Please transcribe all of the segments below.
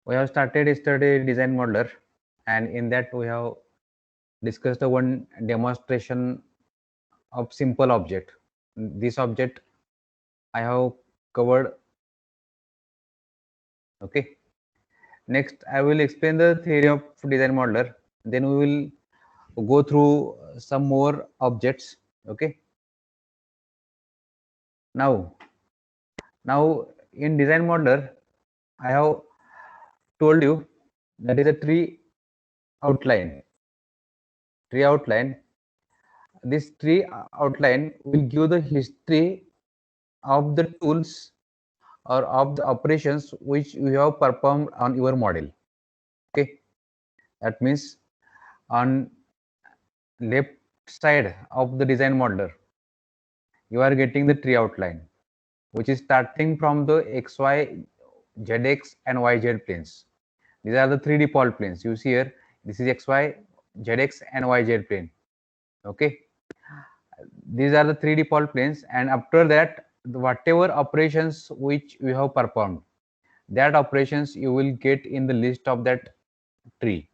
We have started yesterday design modeler, and in that we have discussed the one demonstration of simple object. This object I have covered. Okay. Next, I will explain the theory of design modeler. Then we will go through some more objects. Okay. Now in design modeler, I have told you that is a tree outline. Tree outline. This tree outline will give the history of the tools or of the operations which you have performed on your model. Okay, that means on left side of the design modeler you are getting the tree outline, which is starting from the xy, zx and yz planes. These are the three default planes. You see here, this is xy, zx and yz plane. Okay, these are the three default planes, and after that whatever operations which you have performed, that operations you will get in the list of that tree.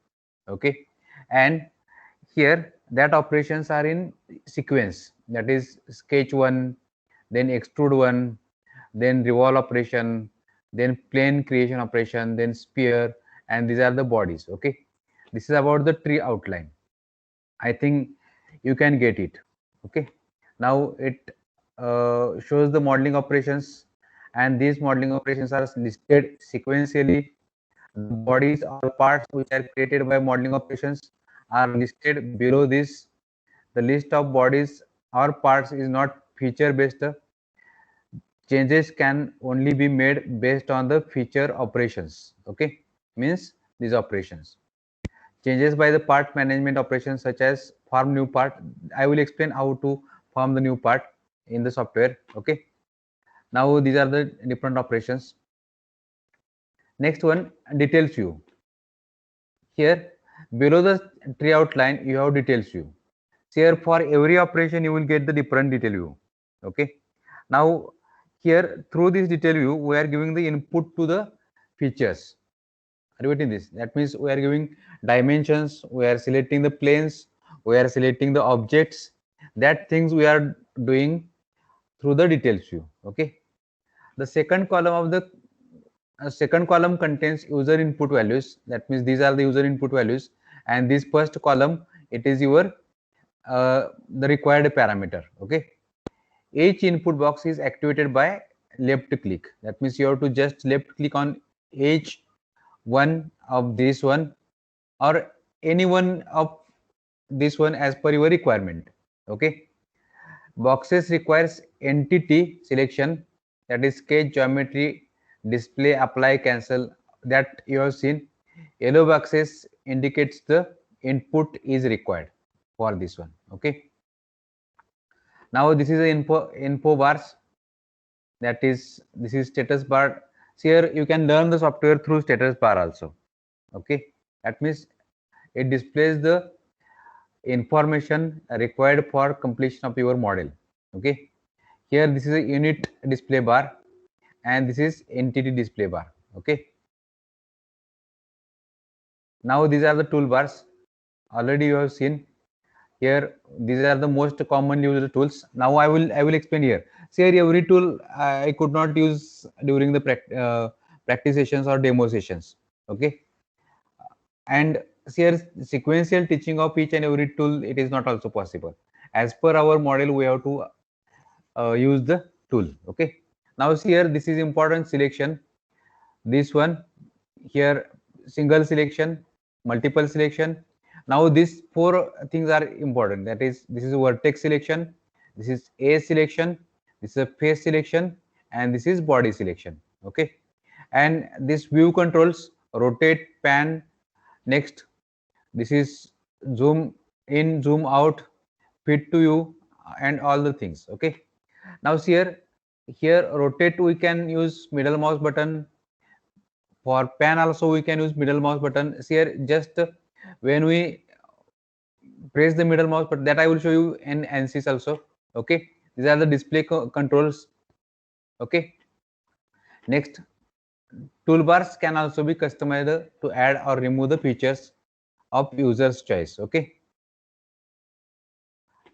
Okay, and here that operations are in sequence, that is sketch 1, then extrude 1, then revolve operation, then plane creation operation, then sphere, and these are the bodies. Okay, this is about the tree outline. I think you can get it. Okay, now it shows the modeling operations, and these modeling operations are listed sequentially. The bodies or parts which are created by modeling operations are listed below this. The list of bodies or parts is not feature based. Changes can only be made based on the feature operations. Okay, means these operations. Changes by the part management operations such as form new part. I will explain how to form the new part in the software. Okay, now these are the different operations. Next one, details view. Here below the tree outline you have details view. Here for every operation you will get the different detail view. Okay, now here through this detail view we are giving the input to the features. Are you getting this? That means we are giving dimensions, we are selecting the planes, we are selecting the objects. That things we are doing through the details view. Okay, the second column of the second column contains user input values. That means these are the user input values, and this first column, it is your the required parameter. Okay, each input box is activated by left click. That means you have to just left click on each one of this one or any one of this one as per your requirement. Okay, boxes requires entity selection, that is sketch, geometry, display, apply, cancel, that you have seen. Yellow boxes indicates the input is required for this one. Okay, now this is the info bars, that is this is status bar. So here you can learn the software through status bar also. Okay, that means it displays the information required for completion of your model. Okay, here this is a unit display bar and this is entity display bar. Okay, now these are the toolbars. Already you have seen here, these are the most common used tools. Now I will explain here. See here, every tool I could not use during the practice sessions or demo sessions. Okay, and here sequential teaching of each and every tool, it is not also possible. As per our model we have to use the tool. Okay, now see here, this is important selection. This one here, single selection, multiple selection. Now these four things are important, that is this is vertex selection, this is a selection, this is a face selection, and this is body selection. Okay, and this view controls rotate, pan. Next, this is zoom in, zoom out, fit to you, and all the things. Okay, now see here rotate we can use middle mouse button. For pan also we can use middle mouse button. See here, just when we press the middle mouse button, that I will show you in ANSYS also. Okay, these are the display controls. Okay, next toolbars can also be customized to add or remove the features of user's choice. Okay.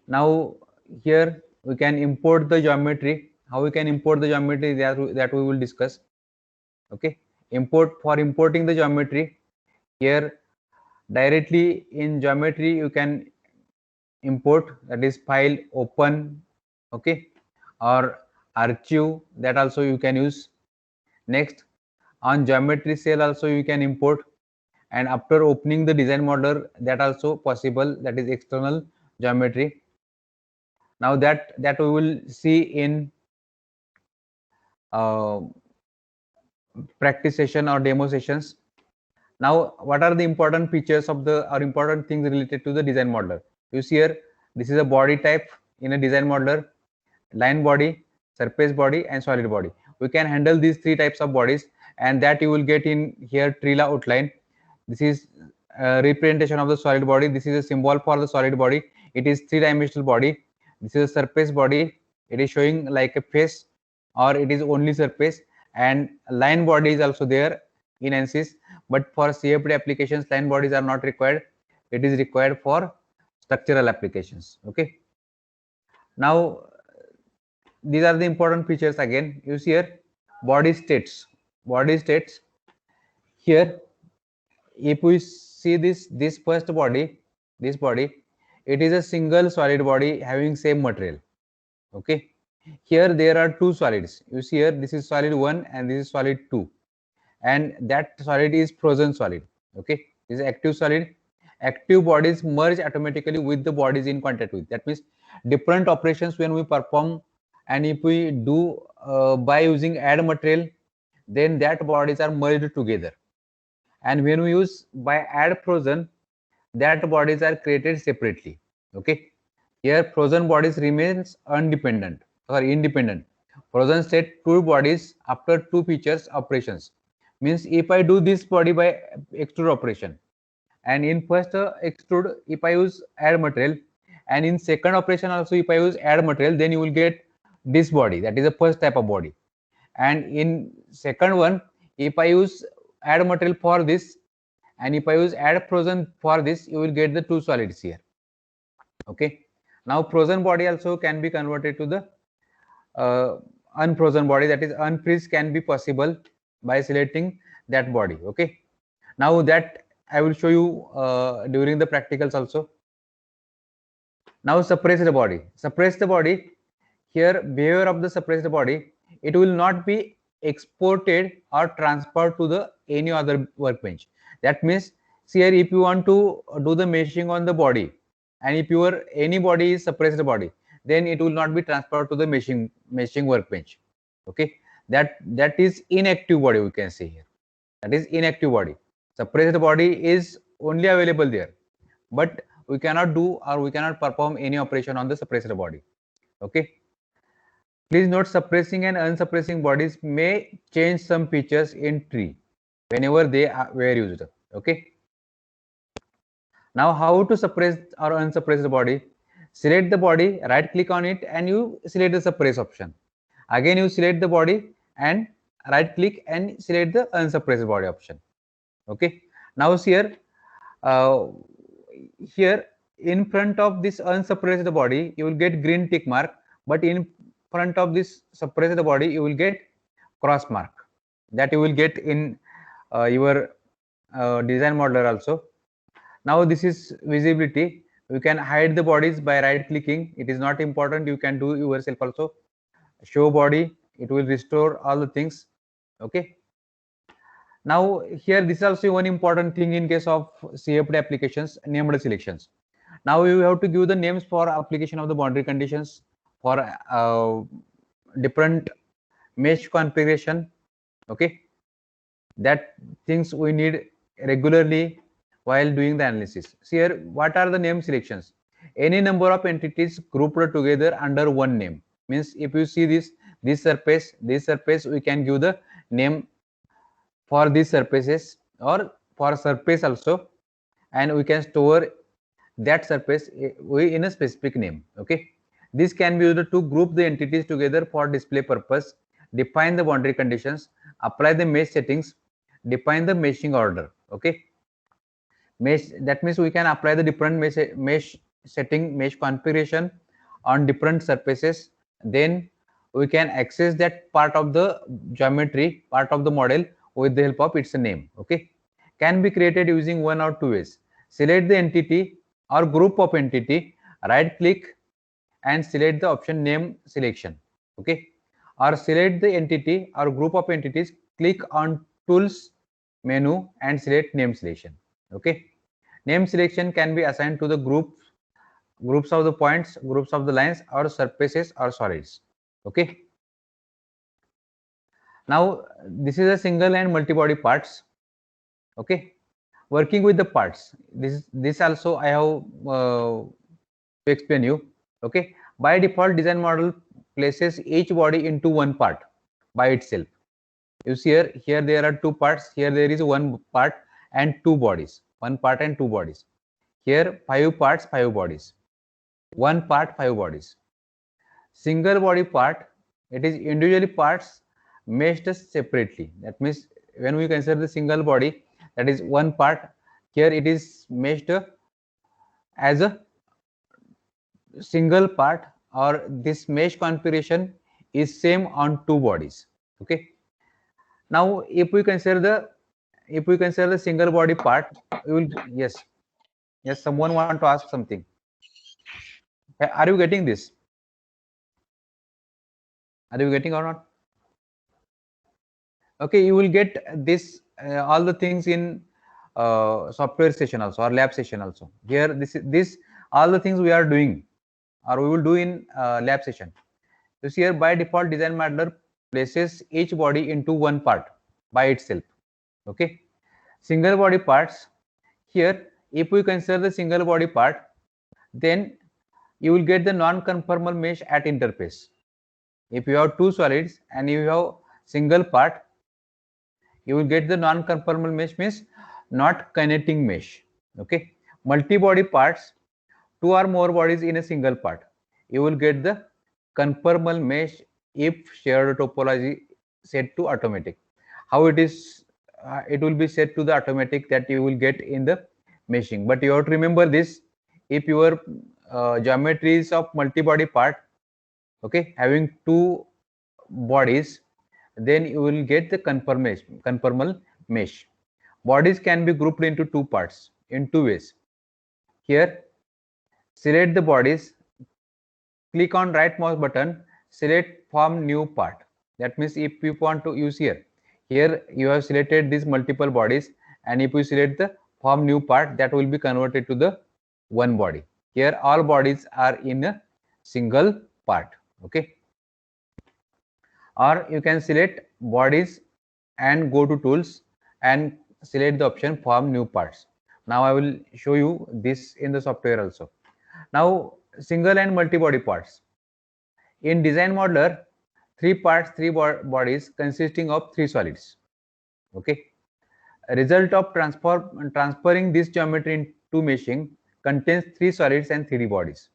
Now here we can import the geometry. How we can import the geometry, that we will discuss. Okay. For importing the geometry, here directly in geometry you can import, that is file, open, okay, or archive, that also you can use. Next, on geometry cell also you can import, and after opening the design model, that also possible, that is external geometry. Now that we will see in practice session or demo sessions. Now what are the important features of the, or important things related to the design modeler? You see here, this is a body type in a design modeler: line body, surface body, and solid body. We can handle these three types of bodies, and that you will get in here tree outline. This is a representation of the solid body. This is a symbol for the solid body. It is three-dimensional body. This is a surface body. It is showing like a face, or it is only surface. And line body is also there in ANSYS, but for CFD applications, line bodies are not required. It is required for structural applications. Okay. Now these are the important features. Again, you see here body states. Body states here, if we see this first body, this body, it is a single solid body having same material. Okay. Here there are two solids. You see here, this is solid 1 and this is solid 2, and that solid is frozen solid. Okay. This is active solid. Active bodies merge automatically with the bodies in contact with. That means different operations when we perform, and if we do by using add material, then that bodies are merged together. And when we use by add frozen, that bodies are created separately. Okay. Here frozen bodies remains independent. Frozen state two bodies after two features operations. Means if I do this body by extrude operation, and in first extrude if I use add material, and in second operation also if I use add material, then you will get this body, that is the first type of body. And in second one, if I use add material for this, and if I use add frozen for this, you will get the two solids here. Okay. Now frozen body also can be converted to the unfrozen body, that is unfreeze can be possible by selecting that body. Okay. Now that I will show you during the practicals also. Now suppress the body. Suppress the body. Here behavior of the suppressed body, it will not be exported or transferred to the any other workbench. That means, see here, if you want to do the meshing on the body, and if your any body is suppressed body, then it will not be transferred to the meshing workbench. Okay. That is inactive body, we can say here. That is inactive body. Suppressed body is only available there, but we cannot do, or we cannot perform any operation on the suppressed body. Okay. Please note, suppressing and unsuppressing bodies may change some features in tree whenever they were used. Okay. Now how to suppress or unsuppress the body? Select the body, right click on it, and you select the suppress option. Again you select the body and right click and select the unsuppressed body option. Okay. Now here, here in front of this unsuppressed body, you will get green tick mark, but in front of this suppressed body, you will get cross mark. That you will get in your design modeler also. Now this is visibility. You can hide the bodies by right clicking. It is not important. You can do yourself also. Show body. It will restore all the things. Okay. Now here, this is also one important thing in case of CFD applications, named selections. Now you have to give the names for application of the boundary conditions for different mesh configuration. Okay. That things we need regularly while doing the analysis. See here, what are the name selections? Any number of entities grouped together under one name. Means if you see this surface, we can give the name for these surfaces, or for surface also, and we can store that surface in a specific name. Okay. This can be used to group the entities together for display purpose, define the boundary conditions, apply the mesh settings, define the meshing order. Okay, mesh, that means we can apply the different mesh setting, mesh configuration on different surfaces. Then we can access that part of the geometry, part of the model, with the help of its name. Okay, can be created using one or two ways. Select the entity or group of entity, right click and select the option name selection. Okay, or select the entity or group of entities, click on tools menu and select name selection. Okay, name selection can be assigned to the groups of the points, groups of the lines, or surfaces or solids. Okay, now this is a single and multi-body parts. Okay, working with the parts, this also I have to explain you. Okay, by default design model places each body into one part by itself. You see here there are two parts, here there is one part and two bodies, one part and two bodies. Here 5 parts, 5 bodies, one part, 5 bodies. Single body part, it is individually parts meshed separately. That means when we consider the single body, that is one part, here it is meshed as a single part, or this mesh configuration is same on two bodies. Okay, now if we consider the single body part, we will, yes, someone want to ask something. Are you getting this? Are you getting or not? Okay, you will get this all the things in software session also, or lab session also. Here this all the things we are doing, or we will do in lab session. You see here, by default design modeler places each body into one part by itself. Okay, single body parts, here if we consider the single body part, then you will get the non-conformal mesh at interface. If you have two solids and you have single part, you will get the non-conformal mesh, means not connecting mesh. Okay, multi-body parts, two or more bodies in a single part, you will get the conformal mesh if shared topology set to automatic. How it is, it will be set to the automatic that you will get in the meshing. But you have to remember this, if your geometry is of multi-body part, okay, having two bodies, then you will get the conformal mesh. Bodies can be grouped into two parts in two ways. Here, select the bodies, click on right mouse button, select form new part. That means if you want to use here you have selected these multiple bodies, and if you select the form new part, that will be converted to the one body. Here all bodies are in a single part. Okay, or you can select bodies and go to tools and select the option form new parts. Now I will show you this in the software also. Now single and multi-body parts. In design modeler, three parts, three bodies consisting of three solids. Okay, a result of transferring this geometry into meshing contains three solids and three bodies.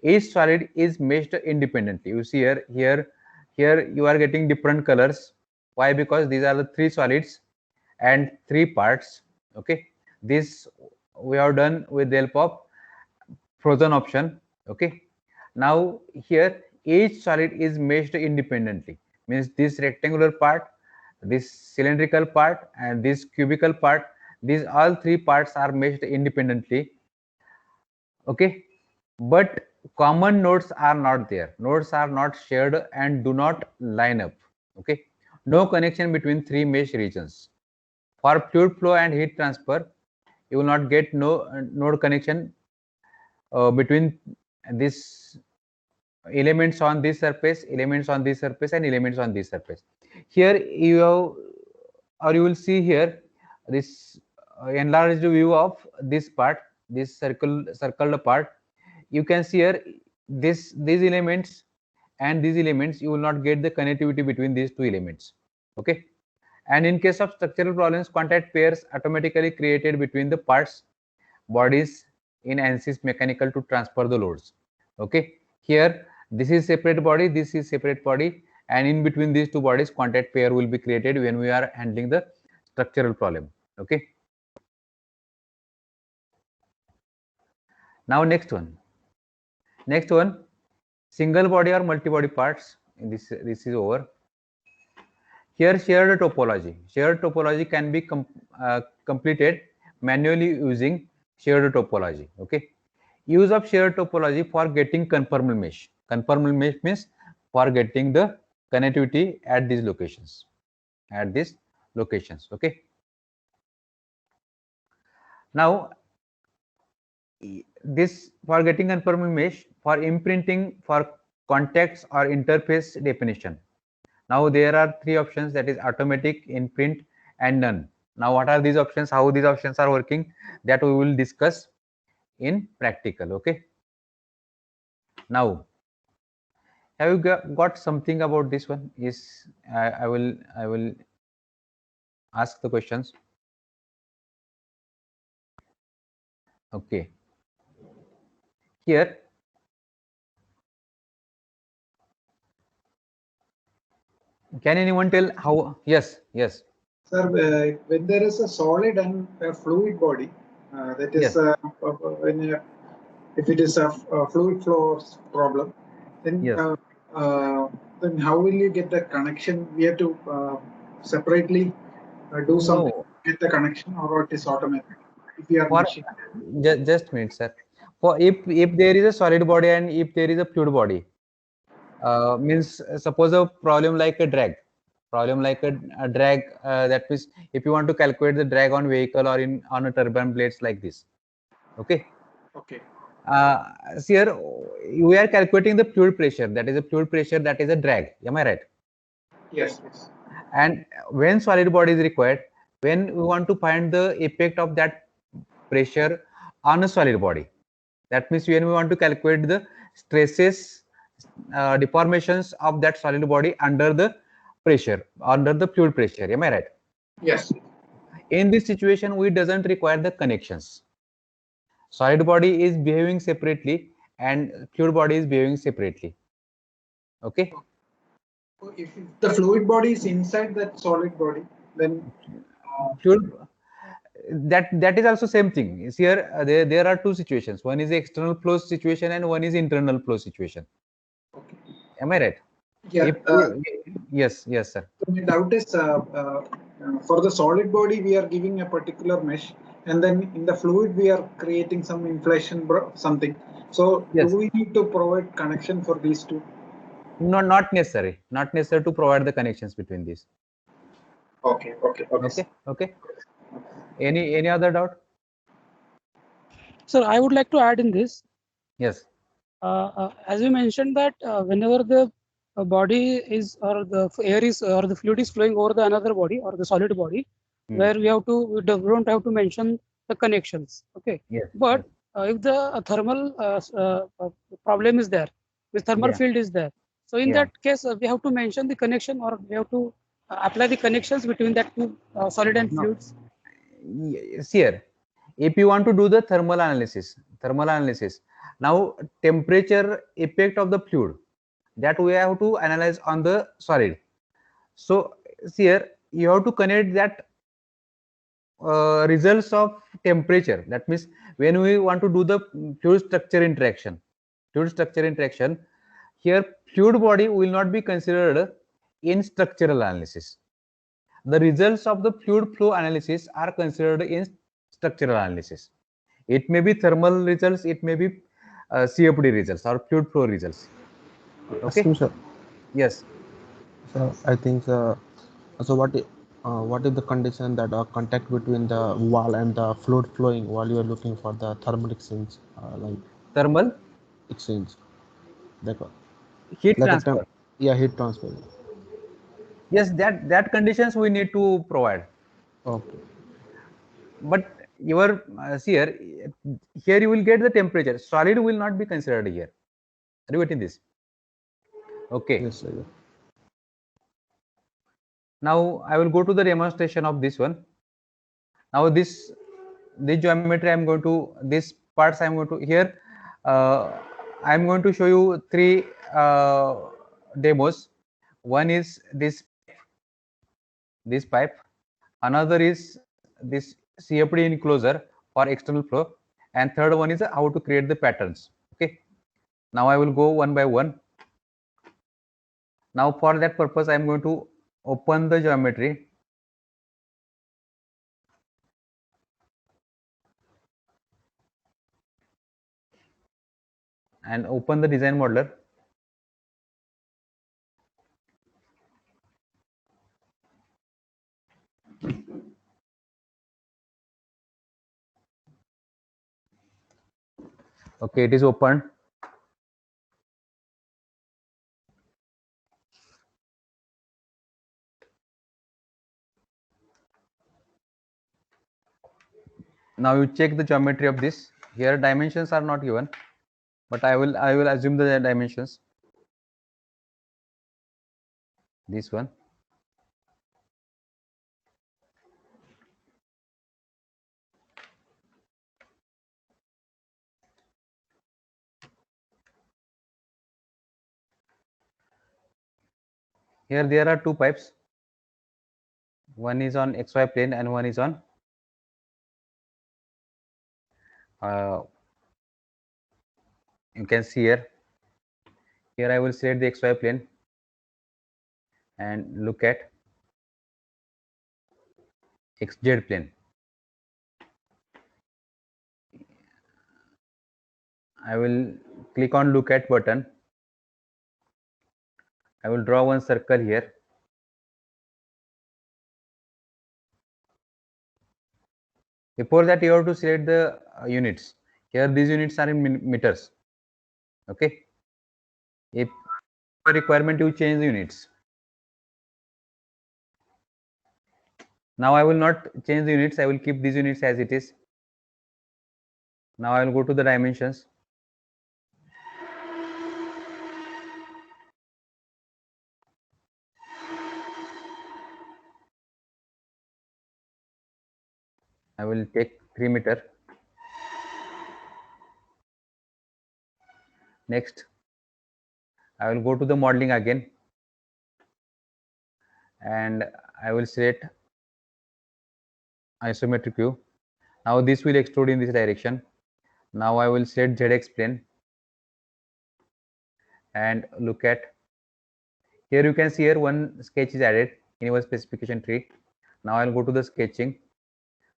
Each solid is meshed independently. You see here you are getting different colors. Why? Because these are the three solids and three parts. Okay, this we have done with the help of frozen option. Okay, now here each solid is meshed independently, means this rectangular part, this cylindrical part, and this cubical part, these all three parts are meshed independently. Okay, but common nodes are not there, nodes are not shared and do not line up. Okay, no connection between three mesh regions. For fluid flow and heat transfer, you will not get no node connection between this elements on this surface, elements on this surface, and elements on this surface. Here you have, or you will see here, this enlarged view of this part, this circled part. You can see here these elements and these elements, you will not get the connectivity between these two elements. Okay, and in case of structural problems, contact pairs automatically created between the parts bodies in ANSYS mechanical to transfer the loads. Okay, here this is separate body, this is separate body, and in between these two bodies contact pair will be created when we are handling the structural problem. Okay. Now next one, single body or multi-body parts. This is over. Here shared topology can be completed manually using shared topology. Okay. Use of shared topology for getting conformal mesh. Conformal mesh means for getting the connectivity at these locations. Okay. Now this for getting conformal mesh, for imprinting, for context or interface definition. Now there are three options, that is automatic, imprint and none. Now what are these options, how these options are working, that we will discuss in practical. Okay. Now have you got something about this one? Is I will ask the questions. Okay. Here can anyone tell how? Yes. Sir, when there is a solid and a fluid body, that is, Yes. If it is a fluid flow problem, then Yes. then how will you get the connection? We have to separately do something No. to get the connection, or it is automatic if you are For meshing. just a minute, sir. For if there is a solid body and if there is a fluid body, means suppose a problem like a drag, that means if you want to calculate the drag on vehicle or on a turbine blades like this. Okay. Okay. See here we are calculating the fluid pressure, that is a fluid pressure, that is a drag. Am I right? Yes. Yes. And when solid body is required, when we want to find the effect of that pressure on a solid body, that means when we want to calculate the stresses, deformations of that solid body under the pressure, under the fluid pressure. Am I right? Yes. In this situation we doesn't require the connections. Solid body is behaving separately and fluid body is behaving separately. Okay. So if the fluid body is inside that solid body, then Fluid, that is also same thing. Is here there are two situations. One is the external flow situation and one is internal flow situation. okay. Am I right? Yeah. Yes, sir. So my doubt is, for the solid body, we are giving a particular mesh, and then in the fluid, we are creating some inflation, something. So, do Yes. we need to provide connection for these two? No, not necessary. Not necessary to provide the connections between these. Okay. Okay. Any other doubt? Sir, I would like to add in this. Yes. As you mentioned that whenever the body is, or the air is, or the fluid is flowing over the another body or the solid body, where we don't have to mention the connections. Okay. Yes. But if the thermal problem is there, the thermal field is there, so in that case we have to mention the connection, or we have to apply the connections between that two solid and fluids. See here, if you want to do the thermal analysis, now temperature effect of the fluid, that we have to analyze on the solid. So see here, you have to connect that results of temperature. That means when we want to do the fluid structure interaction, here fluid body will not be considered in structural analysis. The results of the fluid flow analysis are considered in structural analysis. It may be thermal results, it may be CFD results or fluid flow results. Okay. Excuse me, sir. Yes. So I think so. What is the condition that contact between the wall and the fluid flowing while you are looking for the thermal exchange, like Thermal exchange, like heat like a transfer. heat transfer. Yes, that conditions we need to provide. Okay. But your see here you will get the temperature. Solid will not be considered here. Are you getting this? Okay. Yes, sir. Now I will go to the demonstration of this one. Now this geometry I'm going to, this parts I'm going to here. I'm going to show you three demos. one is this pipe, another is this CFD enclosure for external flow, and third one is how to create the patterns. Okay, now I will go one by one. Now for that purpose I am going to open the geometry and open the design modeler. Okay, it is opened. Now you check the geometry of this. Here dimensions are not given, but I will assume the dimensions. This one. Here there are two pipes. One is on XY plane and one is on you can see here. Here I will select the XY plane and look at XZ plane. I will click on look at button. I will draw one circle here. Before that, you have to select the units. Here, these units are in meters. Okay. If a requirement, you change the units. Now, I will not change the units. I will keep these units as it is. Now, I will go to the dimensions. I will take 3 meter. Next, I will go to the modeling again, and I will select isometric view. Now this will extrude in this direction. Now I will select ZX plane and look at. Here you can see here one sketch is added in our specification tree. Now I will go to the sketching.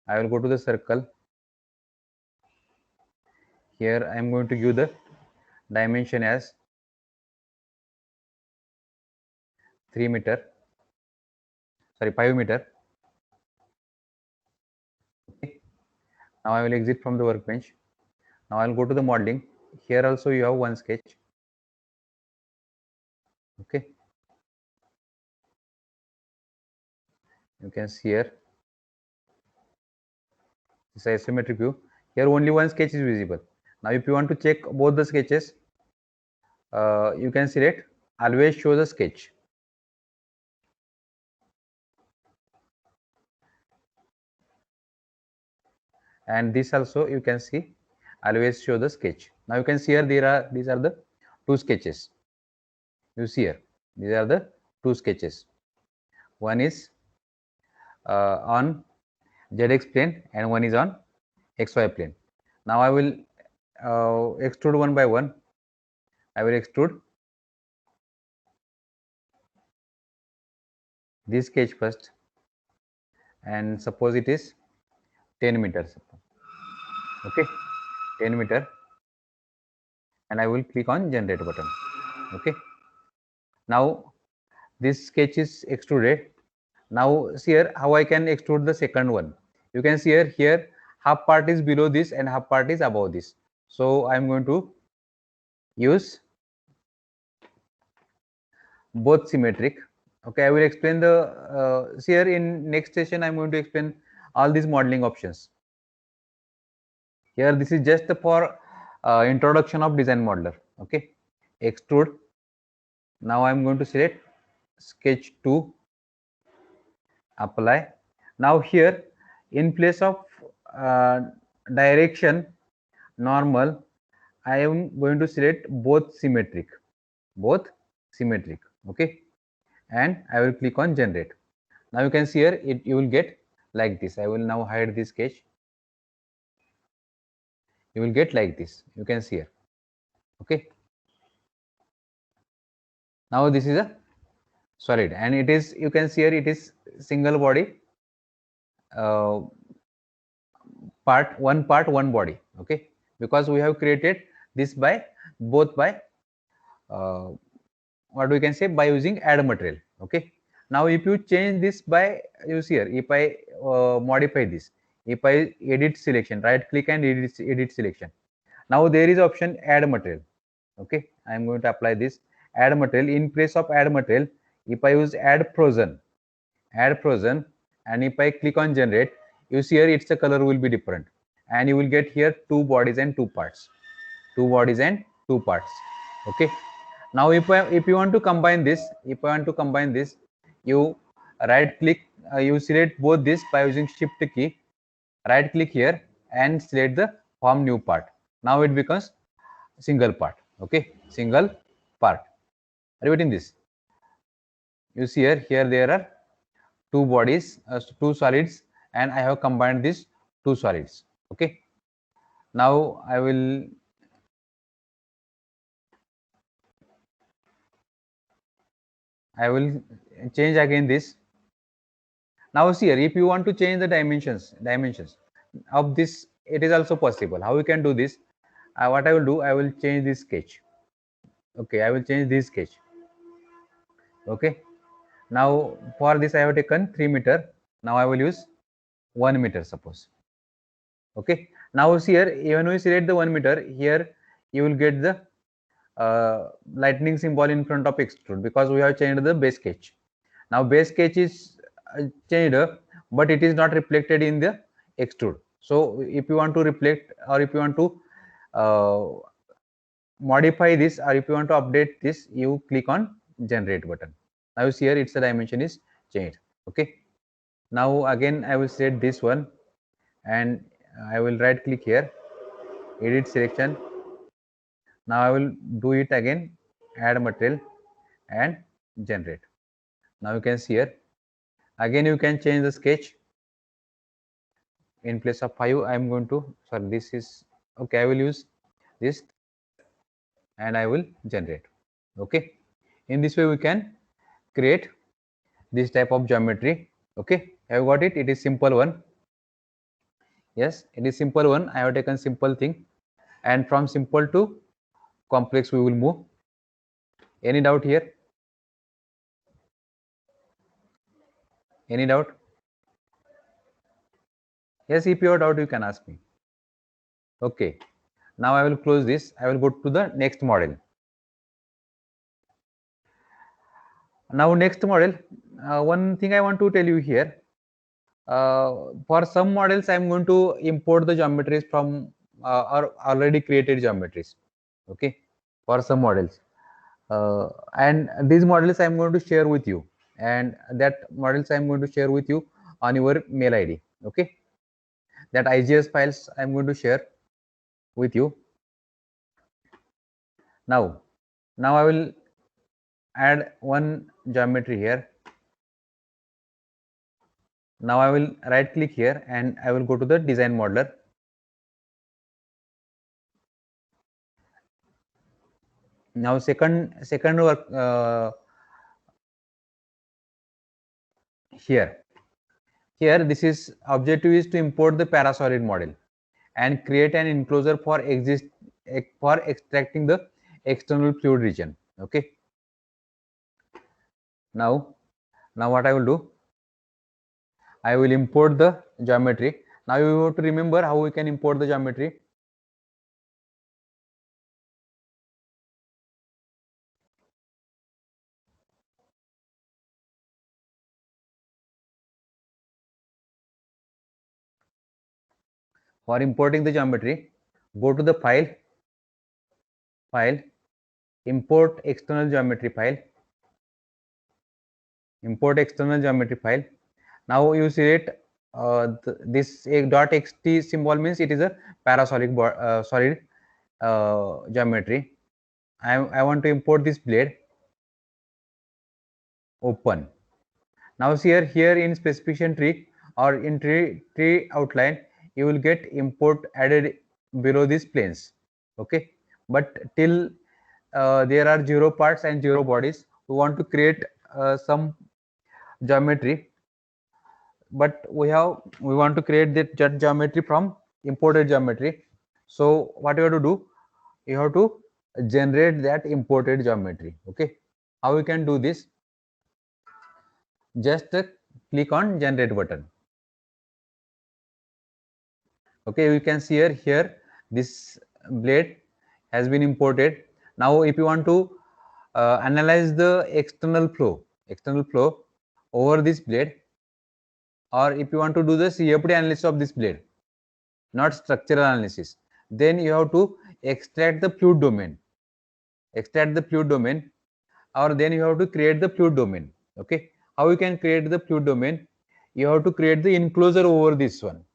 I will go to the circle. Here I am going to give the dimension as 3 meter. Sorry, 5 meter. Okay. Now I will exit from the workbench. Now I will go to the modeling. Here also you have one sketch. Okay. You can see here this isometric view. Here only one sketch is visible. Now if you want to check both the sketches, you can select always show the sketch. And this also you can see always show the sketch. Now you can see here these are the two sketches. You see here these are the two sketches. One is on ZX plane and one is on XY plane. Now I will extrude one by one. I will extrude this sketch first, and suppose it is 10 meters. Okay, 10 meter, and I will click on generate button. Okay, now this sketch is extruded. Now see here how I can extrude the second one. You can see here half part is below this and half part is above this. So I am going to use both symmetric. Okay, I will explain the see here in next session I am going to explain all these modeling options. Here this is just for introduction of design modeler. Okay, extrude. Now I am going to select sketch 2, apply. Now here in place of direction normal, I am going to select both symmetric. Okay, and I will click on generate. Now you can see here you will get like this. I will now hide this sketch. You will get like this. You can see here. Okay. Now this is a solid, and it is, you can see here, it is single body, part one body. Okay, because we have created this by both by what we can say, by using add material. Okay, now if you change this by, you see here, if I modify this, if I edit selection, right click and edit selection, now there is option add material. Okay, I am going to apply this add material. In place of add material, if I use add frozen, and if I click on generate, you see here its color will be different, and you will get here two bodies and two parts. Okay, now if you want to combine this, you right click, you select both this by using shift key, right click here and select the form new part. Now it becomes single part. Okay, single part. Are you getting this? You see here there are two bodies, two solids, and I have combined these two solids. Okay, now I will change again this. Now see here, if you want to change the dimensions of this, it is also possible. How we can do this? What I will do, I will change this sketch. Okay, I will change this sketch. Okay, now for this I have taken 3 meter. Now I will use 1 meter, suppose. Okay, now see here, even we select the 1 meter, here you will get the lightning symbol in front of extrude, because we have changed the base sketch. Now base sketch is changed, but it is not reflected in the extrude. So if you want to reflect, or if you want to modify this, or if you want to update this, you click on generate button. Now you see here its dimension is changed. Okay, now again I will set this one, and I will right click here, edit selection. Now I will do it again, add material and generate. Now you can see here, again you can change the sketch. In place of 5, I am going to, sorry, this is okay, I will use this and I will generate. Okay, in this way we can create this type of geometry. Okay, have you got it? It is simple one. Yes, it is simple one. I have taken simple thing, and from simple to complex we will move. Any doubt here? Any doubt? Yes, if you have doubt, you can ask me. Okay, now I will close this. I will go to the next model. Now next model, one thing I want to tell you here, for some models I am going to import the geometries from or already created geometries. Okay, for some models, and these models I am going to share with you, and that models I am going to share with you on your mail ID. Okay, that IGS files I am going to share with you. Now I will add one geometry here. Now I will right click here and I will go to the design modeler. Now second work, here this is objective is to import the parasolid model and create an enclosure for extracting the external fluid region. Okay, now what I will do, I will import the geometry. Now you have to remember how we can import the geometry. For importing the geometry, go to the file, import external geometry file, Now you select this .xt symbol means it is a parasolid solid geometry. I want to import this blade. open. Now see here in specification tree or in tree outline, you will get import added below these planes. Okay, but till there are 0 parts and 0 bodies, we want to create some geometry, but we want to create that geometry from imported geometry. So what you have to do, you have to generate that imported geometry. Okay, how we can do this? Just click on generate button. Okay, you can see here this blade has been imported. Now if you want to analyze the external flow over this blade, or if you want to do the CFD analysis of this blade, not structural analysis, then you have to extract the fluid domain, or then you have to create the fluid domain. Okay, how you can create the fluid domain? You have to create the enclosure over this one.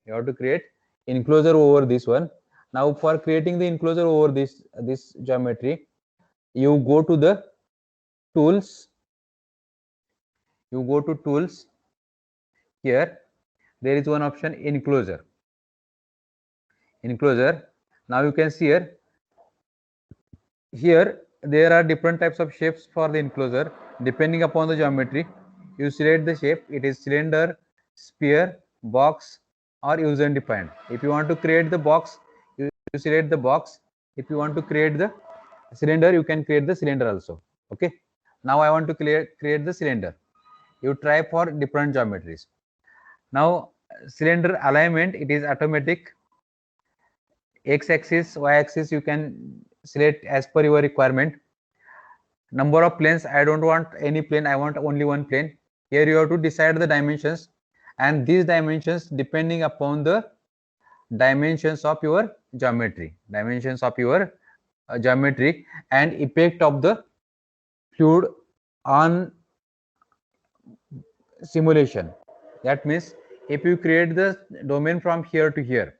You have to create enclosure over this one. Now for creating the enclosure over this geometry, you go to the tools. You go to tools. Here there is one option, enclosure. Now you can see here there are different types of shapes for the enclosure depending upon the geometry. You select the shape. It is cylinder, sphere, box, or user defined. If you want to create the box, you select the box. If you want to create the cylinder, you can create the cylinder also. Okay, now I want to create the cylinder. You try for different geometries. Now cylinder alignment, it is automatic. X-axis, Y-axis, you can select as per your requirement. Number of planes, I don't want any plane, I want only one plane. Here you have to decide the dimensions, and these dimensions depending upon the dimensions of your geometry, and effect of the fluid on simulation. That means if you create the domain from here to here,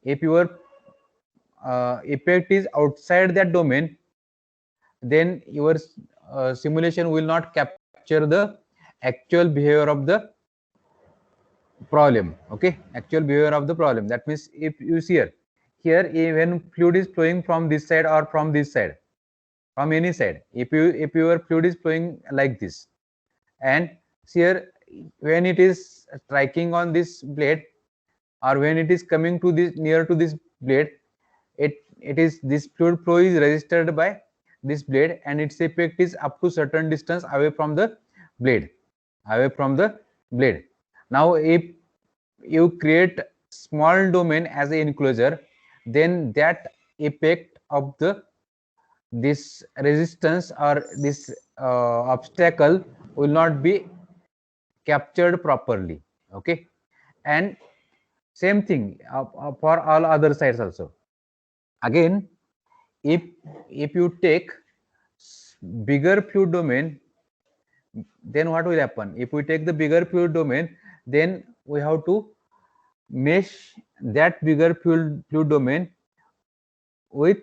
if your effect is outside that domain, then your simulation will not capture the actual behavior of the problem. Okay, actual behavior of the problem. That means if you see here when fluid is flowing from this side or from this side, from any side, if your fluid is flowing like this, and here when it is striking on this blade, or when it is coming to this near to this blade, it is this fluid flow is registered by this blade, and its effect is up to certain distance away from the blade. Now if you create small domain as an enclosure, then that effect of this resistance or this obstacle will not be captured properly. Okay, and same thing for all other sides also. Again, if you take bigger fluid domain, then what will happen? If we take the bigger fluid domain, then we have to mesh that bigger fluid domain with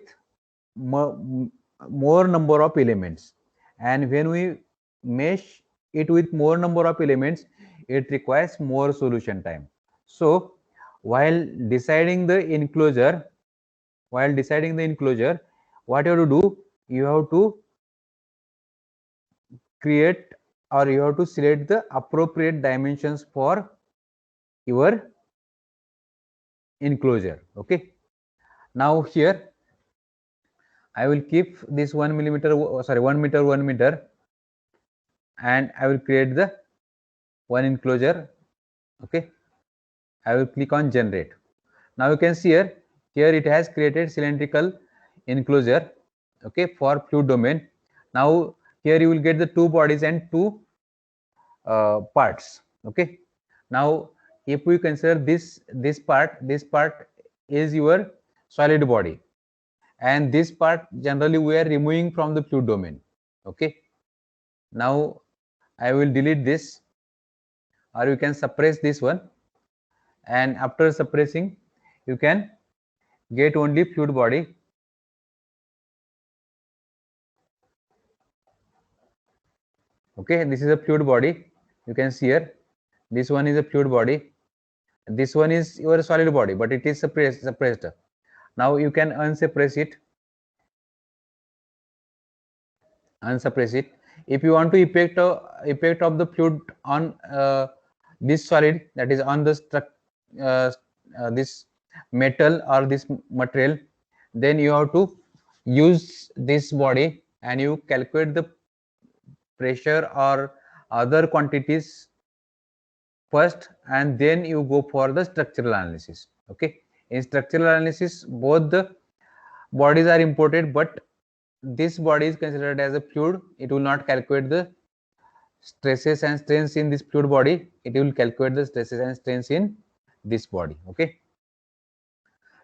more number of elements, and when we mesh it with more number of elements, it requires more solution time. So while deciding the enclosure, what you have to do, you have to create, or you have to select the appropriate dimensions for your enclosure. Okay, now here I will keep this 1 millimeter, 1 meter, 1 meter, and I will create the one enclosure. Okay, I will click on generate. Now you can see here it has created cylindrical enclosure, okay, for fluid domain. Now here you will get the two bodies and two parts. Okay, now if we consider this part is your solid body, and this part generally we are removing from the fluid domain. Okay, now I will delete this, or you can suppress this one, and after suppressing you can get only fluid body. Okay, this is a fluid body. You can see here. This one is a fluid body. This one is your solid body, but it is suppressed. Now you can unsuppress it. Unsuppress it. If you want to effect of the fluid on this solid, that is on the this metal or this material, then you have to use this body and you calculate the pressure or other quantities first, and then you go for the structural analysis. Okay, in structural analysis both the bodies are imported, but this body is considered as a fluid. It will not calculate the stresses and strains in this fluid body. It will calculate the stresses and strains in this body. Okay,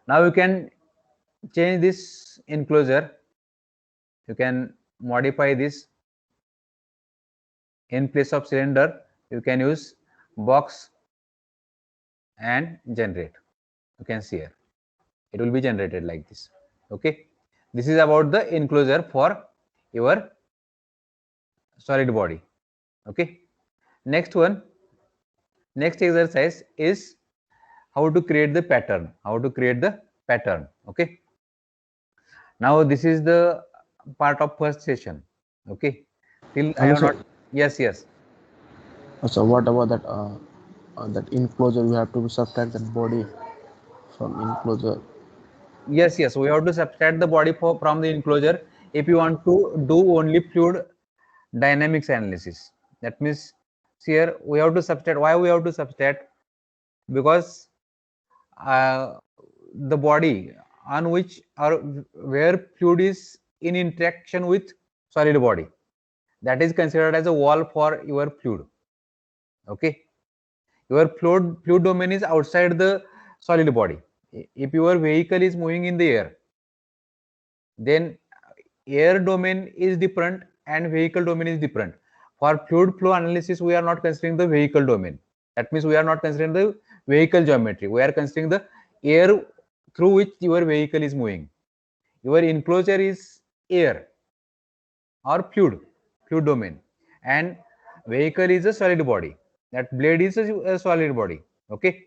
now you can change this enclosure. You can modify this. In place of cylinder, you can use box and generate. You can see here it will be generated like this. Okay, this is about the enclosure for your solid body. Okay, next exercise is how to create the pattern. Okay, now this is the part of first session. Okay, till I have not. Yes. So what about that enclosure? We have to subtract that body from enclosure. Yes, we have to subtract the body from the enclosure if you want to do only fluid dynamics analysis. That means here we have to subtract. Why we have to subtract? Because the body on which or where fluid is in interaction with solid body, that is considered as a wall for your fluid. Okay, your fluid domain is outside the solid body. If your vehicle is moving in the air, then air domain is different and vehicle domain is different. For fluid flow analysis, we are not considering the vehicle domain. That means we are not considering the vehicle geometry. We are considering the air through which your vehicle is moving. Your enclosure is air or fluid domain, and vehicle is a solid body. That blade is a solid body. Okay,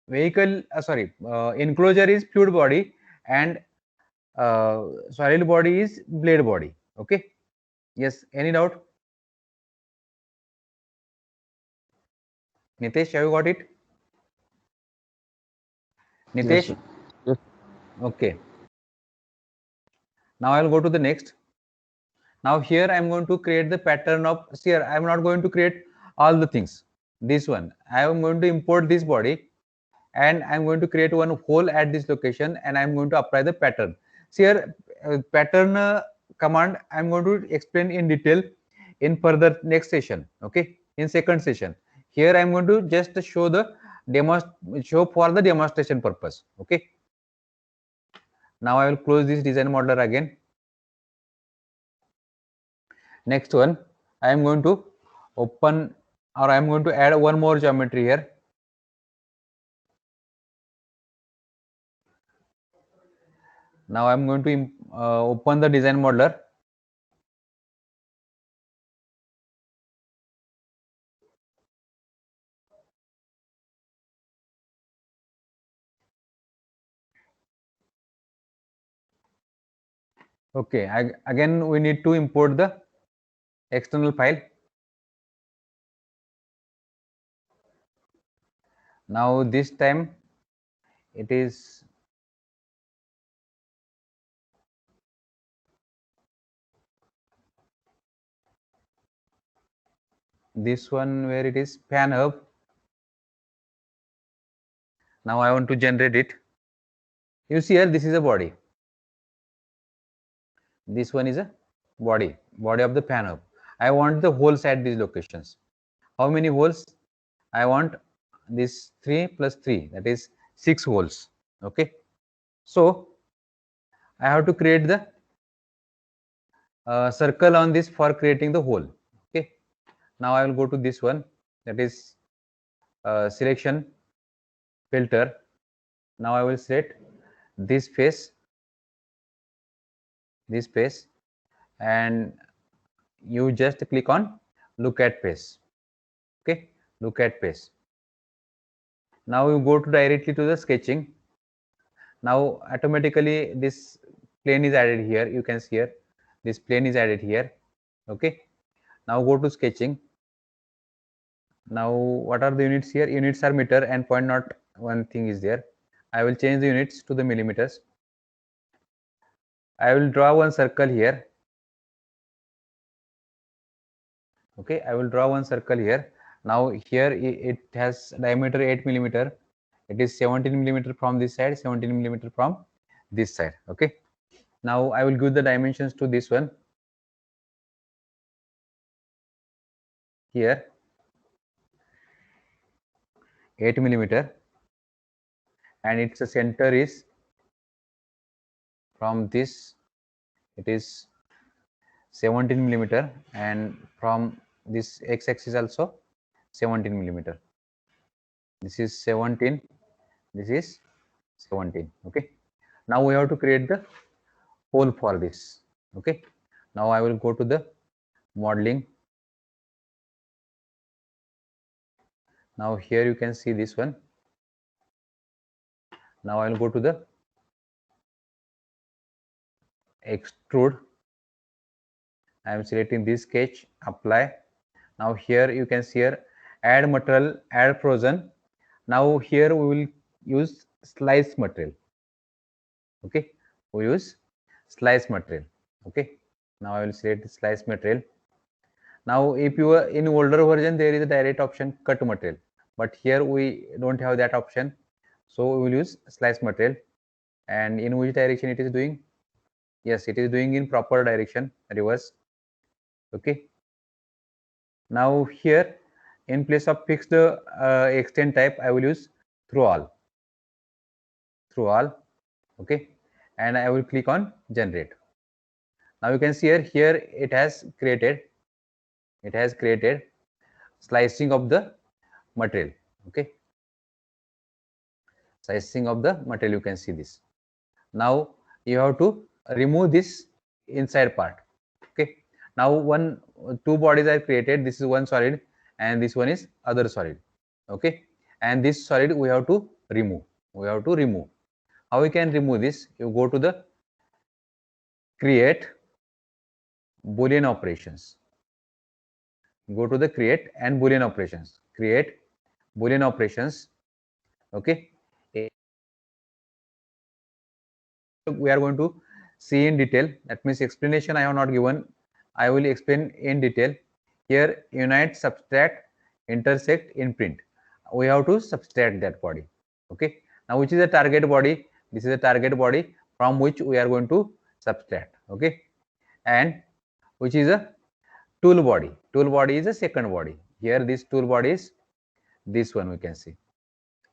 enclosure is fluid body and solid body is blade body. Okay, yes, any doubt? Nitesh, have you got it? Nitesh? Yes. Okay, now I'll go to the next. Now here I'm going to create the pattern of, here I'm not going to create all the things. This one I am going to import this body and I'm going to create one hole at this location and I'm going to apply the pattern. See here, pattern command I'm going to explain in detail in further next session. Okay, in second session. Here I'm going to just show the show for the demonstration purpose. Okay, now I will close this design modeler again. Next one, I am going to open, or I am going to add one more geometry here. Now I am going to open the design modeler. Okay, again we need to import the external file. Now this time it is this one where it is fan hub. Now I want to generate it. You see here, this is a body. This one is a body of the fan hub. I want the holes at these locations. How many holes? I want this 3 plus 3, that is 6 holes. Okay, so I have to create the circle on this for creating the hole. Okay, now I will go to this one, that is selection filter. Now I will select this face, and you just click on look at page. Okay, look at page. Now you go to directly to the sketching. Now automatically this plane is added here. You can see here this plane is added here. Okay, now go to sketching. Now what are the units here? Units are meter and point not one thing is there. I will change the units to the millimeters. I will draw one circle here. Okay, I will draw one circle here. Now here it has diameter 8 millimeter. It is 17 millimeter from this side, 17 millimeter from this side. Okay, now I will give the dimensions to this one. Here 8 millimeter, and its center is from this, it is 17 millimeter, and from this x-axis also 17 millimeter. This is 17, this is 17. Okay, now we have to create the hole for this. Okay, now I will go to the modeling. Now here you can see this one. Now I will go to the extrude. I am selecting this sketch, apply. Now here you can see here add material, add frozen. Now here we will use slice material. Okay, we use slice material. Okay, now I will select the slice material. Now if you are in older version, there is a direct option cut material, but here we don't have that option, so we will use slice material. And in which direction it is doing? Yes, it is doing in proper direction, reverse. Okay, now here in place of fixed extent type, I will use through all. Okay, and I will click on generate. Now you can see here it has created slicing of the material. Okay, slicing of the material, you can see this. Now you have to remove this inside part. Okay, now two bodies are created. This is one solid and this one is other solid. Okay, and this solid we have to remove. How we can remove this? You go to the create Boolean operations. Go to the create and Boolean operations. Create Boolean operations. Okay, we are going to see in detail. That means explanation I have not given. I will explain in detail. Here unite, subtract, intersect, imprint. We have to subtract that body. Okay, now which is the target body? This is a target body from which we are going to subtract. Okay, and which is a tool body. Tool body is a second body. Here this tool body is this one, we can see.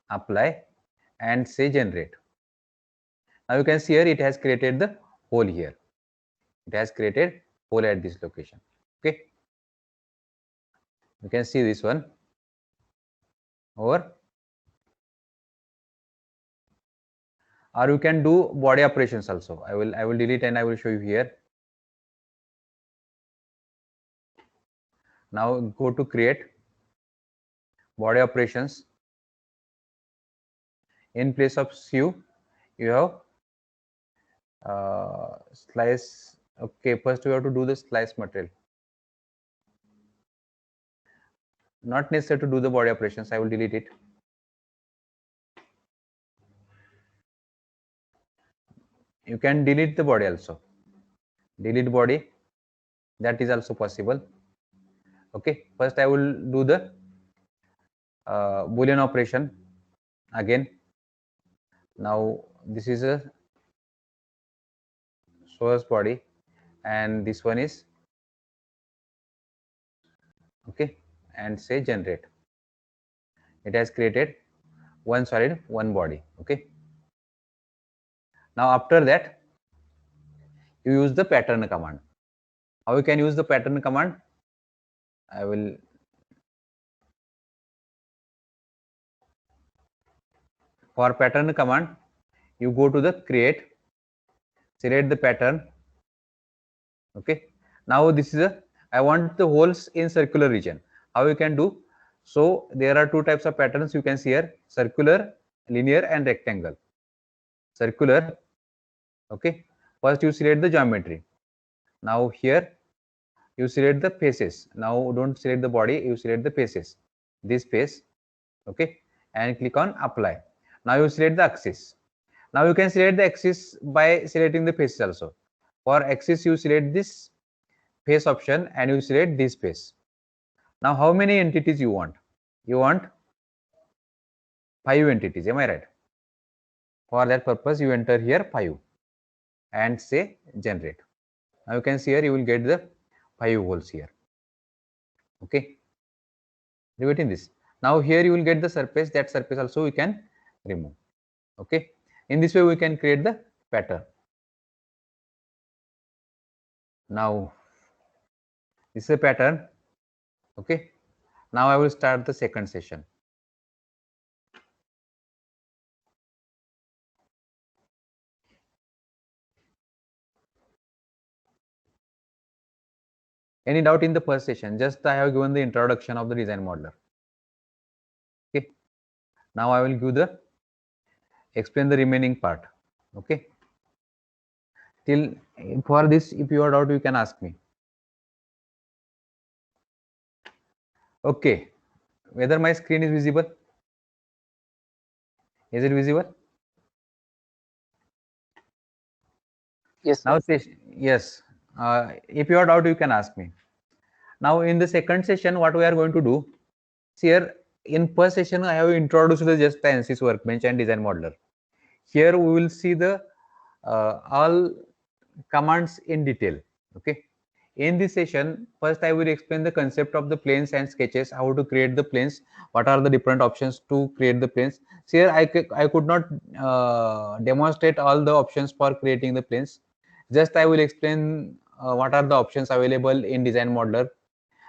Apply and say generate. Now you can see here it has created the hole here. It has created hole at this location. Okay, you can see this one over. Or you can do body operations also. I will delete and I will show you here. Now go to create body operations. In place of sew, you have slice. Okay, first you have to do the slice material. Not necessary to do the body operations. I will delete it. You can delete the body also. Delete body, that is also possible. Okay, first I will do the Boolean operation again. Now this is a source body and this one is, okay, and say generate. It has created one solid, one body. Okay, now after that you use the pattern command. How you can use the pattern command? I will for pattern command, you go to the create, select the pattern. Okay, now this is a I want the holes in circular region. How you can do? So there are two types of patterns you can see here: circular, linear, and rectangle. Circular. Okay. First you select the geometry. Now here you select the faces. Now don't select the body, you select the faces. This face. Okay. And click on apply. Now you select the axis. Now you can select the axis by selecting the faces also. For axis you select this face option and you select this face. Now how many entities you want? You want 5 entities, am I right? For that purpose you enter here 5 and say generate. Now you can see here you will get the 5 holes here. Okay, repeating this. Now here you will get the surface, that surface also we can remove. Okay, in this way we can create the pattern. Now this is a pattern. Okay, now I will start the second session. Any doubt in the first session? Just I have given the introduction of the design modeler. Okay, now I will give the explain the remaining part. Okay, till for this if you are doubt you can ask me. Okay, whether my screen is visible? Is it visible? Yes, Now yes, if you are doubt you can ask me. Now in the second session what we are going to do, see here in first session I have introduced the just the ANSYS workbench and design modeler. Here we will see the all commands in detail. Okay, in this session first I will explain the concept of the planes and sketches, how to create the planes, what are the different options to create the planes. See here I could not demonstrate all the options for creating the planes. Just I will explain what are the options available in design modeler,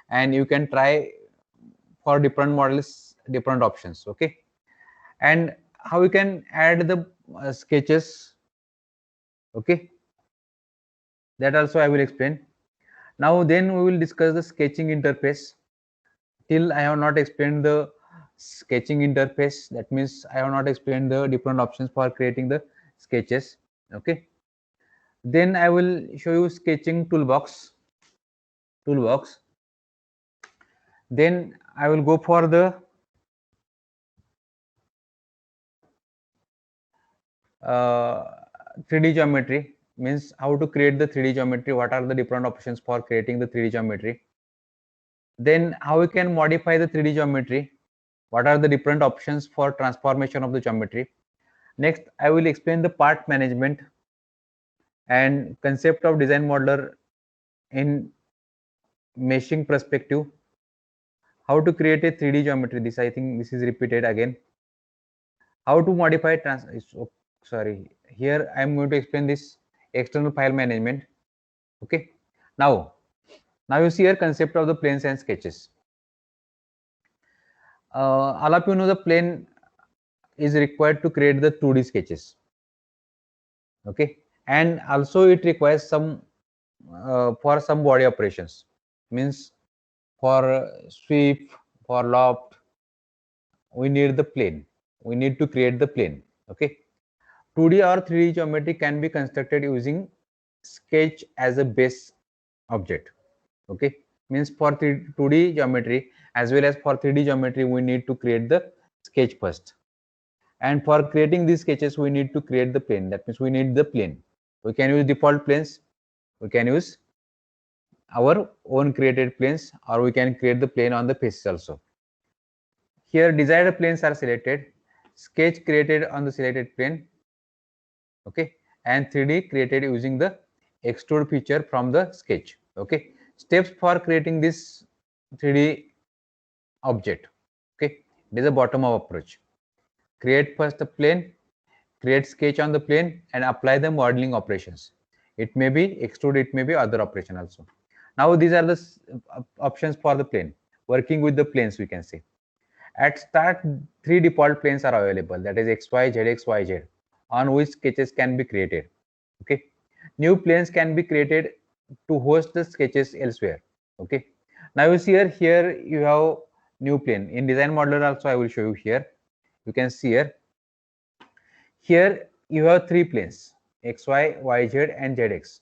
and you can try for different models different options. Okay, and how you can add the sketches. Okay, that also I will explain. Now then we will discuss the sketching interface. Till I have not explained the sketching interface, that means I have not explained the different options for creating the sketches. Okay, then I will show you sketching toolbox. Then I will go for the 3D geometry, means how to create the 3D geometry, what are the different options for creating the 3D geometry. Then how we can modify the 3D geometry, what are the different options for transformation of the geometry. Next I will explain the part management and concept of design modeler in meshing perspective, how to create a 3D geometry. This I think this is repeated again. How to modify sorry, here I am going to explain this external file management. Okay, now you see here concept of the planes and sketches. All of you know the plane is required to create the 2D sketches. Okay, and also it requires some for some body operations, means for sweep, for loft, we need the plane, we need to create the plane. Okay, 2D or 3D geometry can be constructed using sketch as a base object. Okay, means for 2D geometry as well as for 3D geometry we need to create the sketch first, and for creating these sketches we need to create the plane. That means we need the plane. We can use default planes, we can use our own created planes, or we can create the plane on the faces also. Here desired planes are selected, sketch created on the selected plane. Okay, and 3D created using the extrude feature from the sketch. Okay, steps for creating this 3D object. Okay, it is a bottom up approach. Create first the plane, create sketch on the plane, and apply the modeling operations. It may be extrude, it may be other operation also. Now these are the options for the plane, working with the planes we can say. At start 3 default planes are available, that is XY, ZX, YZ, on which sketches can be created. Okay, new planes can be created to host the sketches elsewhere. Okay. Now you see here you have new plane. In design modeler also I will show you here. You can see here you have three planes, xy, yz and zx.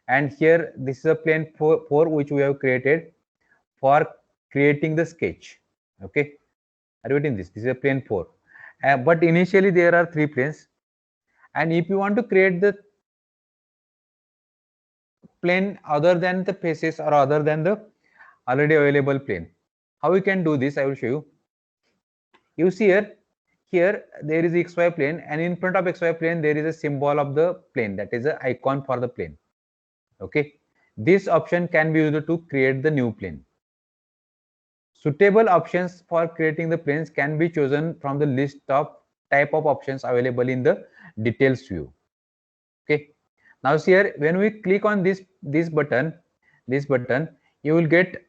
And here this is a plane 4 which we have created for creating the sketch. Okay. Are you getting this? This is a plane 4. But initially there are three planes. And if you want to create the plane other than the faces or other than the already available plane, how we can do this? I will show you. You see here there is xy plane, and in front of xy plane there is a symbol of the plane, that is an icon for the plane. Okay, this option can be used to create the new plane. Suitable options for creating the planes can be chosen from the list of type of options available in the details view. Okay, now here when we click on this button, you will get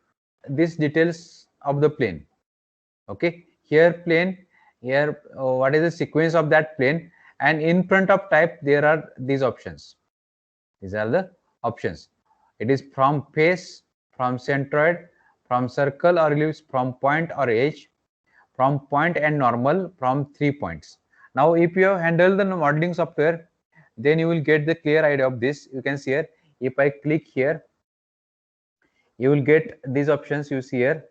these details of the plane. Okay, here plane, here what is the sequence of that plane, and in front of type there are these options. These are the options. It is from face, from centroid, from circle or ellipse, from point or edge, from point and normal, from 3 points. Now if you have handled the modeling software, then you will get the clear idea of this. You can see here, if I click here, you will get these options. You see here,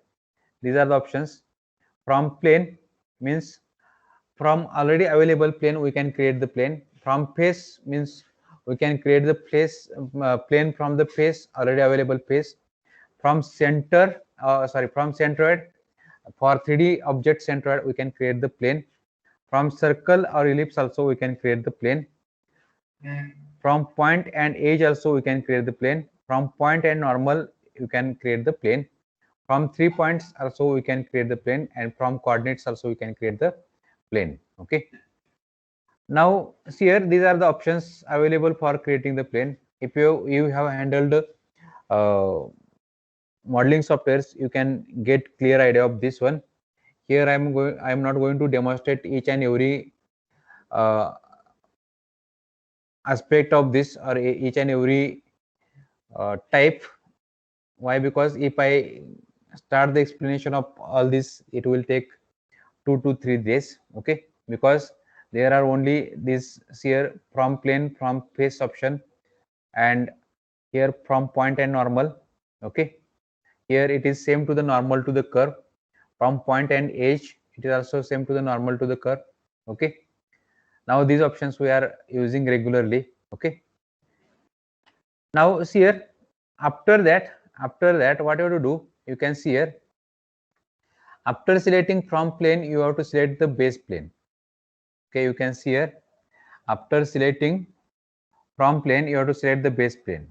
these are the options. From plane means from already available plane we can create the plane. From face means we can create the plane from the face, already available face. From center, from centroid, for 3D object centroid we can create the plane. From circle or ellipse also we can create the plane. From point and edge also we can create the plane. From point and normal you can create the plane. From 3 points also we can create the plane, and from coordinates also we can create the plane. Okay, now see here, these are the options available for creating the plane. If you have handled modeling softwares, you can get clear idea of this one. Here I am not going to demonstrate each and every aspect of this or each and every type. Why? Because if I start the explanation of all this, it will take 2 to 3 days. Okay, because there are only this here from plane, from face option, and here from point and normal. Okay, here it is same to the normal to the curve. From point and edge, it is also same to the normal to the curve. Okay, now these options we are using regularly. Okay, now see here, after that what you have to do, you can see here, after selecting from plane you have to select the base plane. Okay, you can see here, after selecting from plane you have to select the base plane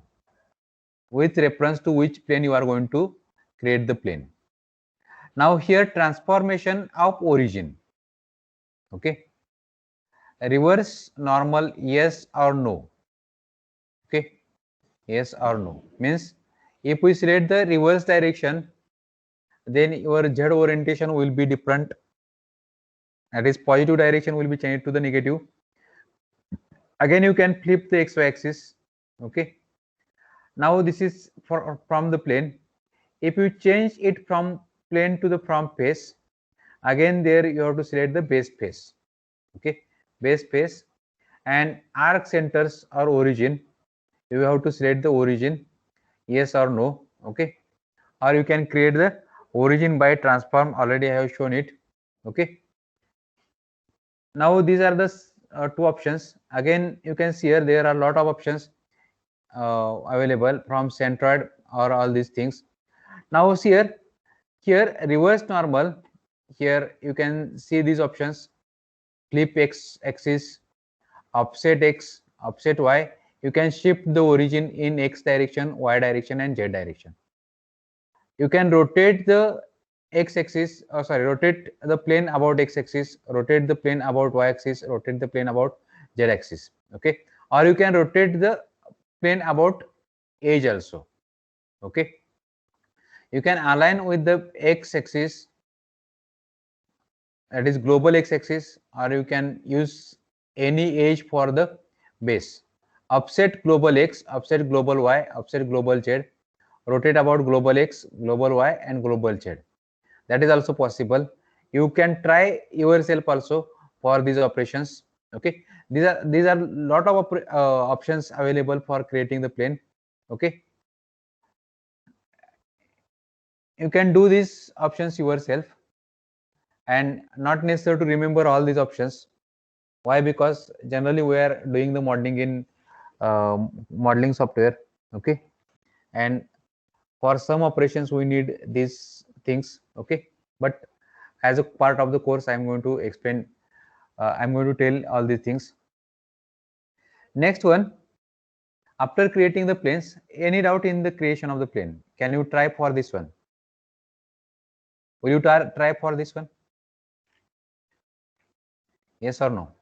with reference to which plane you are going to create the plane. Now here, transformation of origin. Okay, reverse normal, yes or no. Okay, yes or no means if we select the reverse direction, then your z orientation will be different. That is, positive direction will be changed to the negative. Again you can flip the xy axis. Okay, now this is from the plane. If you change it from plane to the from face, again there you have to select the base face. Okay, base face, and arc centers or origin, you have to select the origin, yes or no. Okay, or you can create the origin by transform, already I have shown it. Okay, now these are the two options. Again you can see here there are a lot of options available from centroid or all these things. Now see here reverse normal, here you can see these options: flip x axis, offset x, offset y. You can shift the origin in x direction, y direction and z direction. You can rotate the x axis, rotate the plane about x axis, rotate the plane about y axis, rotate the plane about z axis. Okay, or you can rotate the plane about edge also. Okay, you can align with the x axis, that is global x axis, or you can use any edge for the base. Offset global x, offset global y, offset global z, rotate about global X, global Y, and global Z. That is also possible. You can try yourself also for these operations. Okay, these are lot of options available for creating the plane. Okay, you can do these options yourself, and not necessary to remember all these options. Why? Because generally we are doing the modeling in modeling software. Okay, and for some operations we need these things. Okay, but as a part of the course I'm going to explain, I'm going to tell all these things. Next one, after creating the planes, any doubt in the creation of the plane? Can you try for this one? Will you try for this one? Yes or no?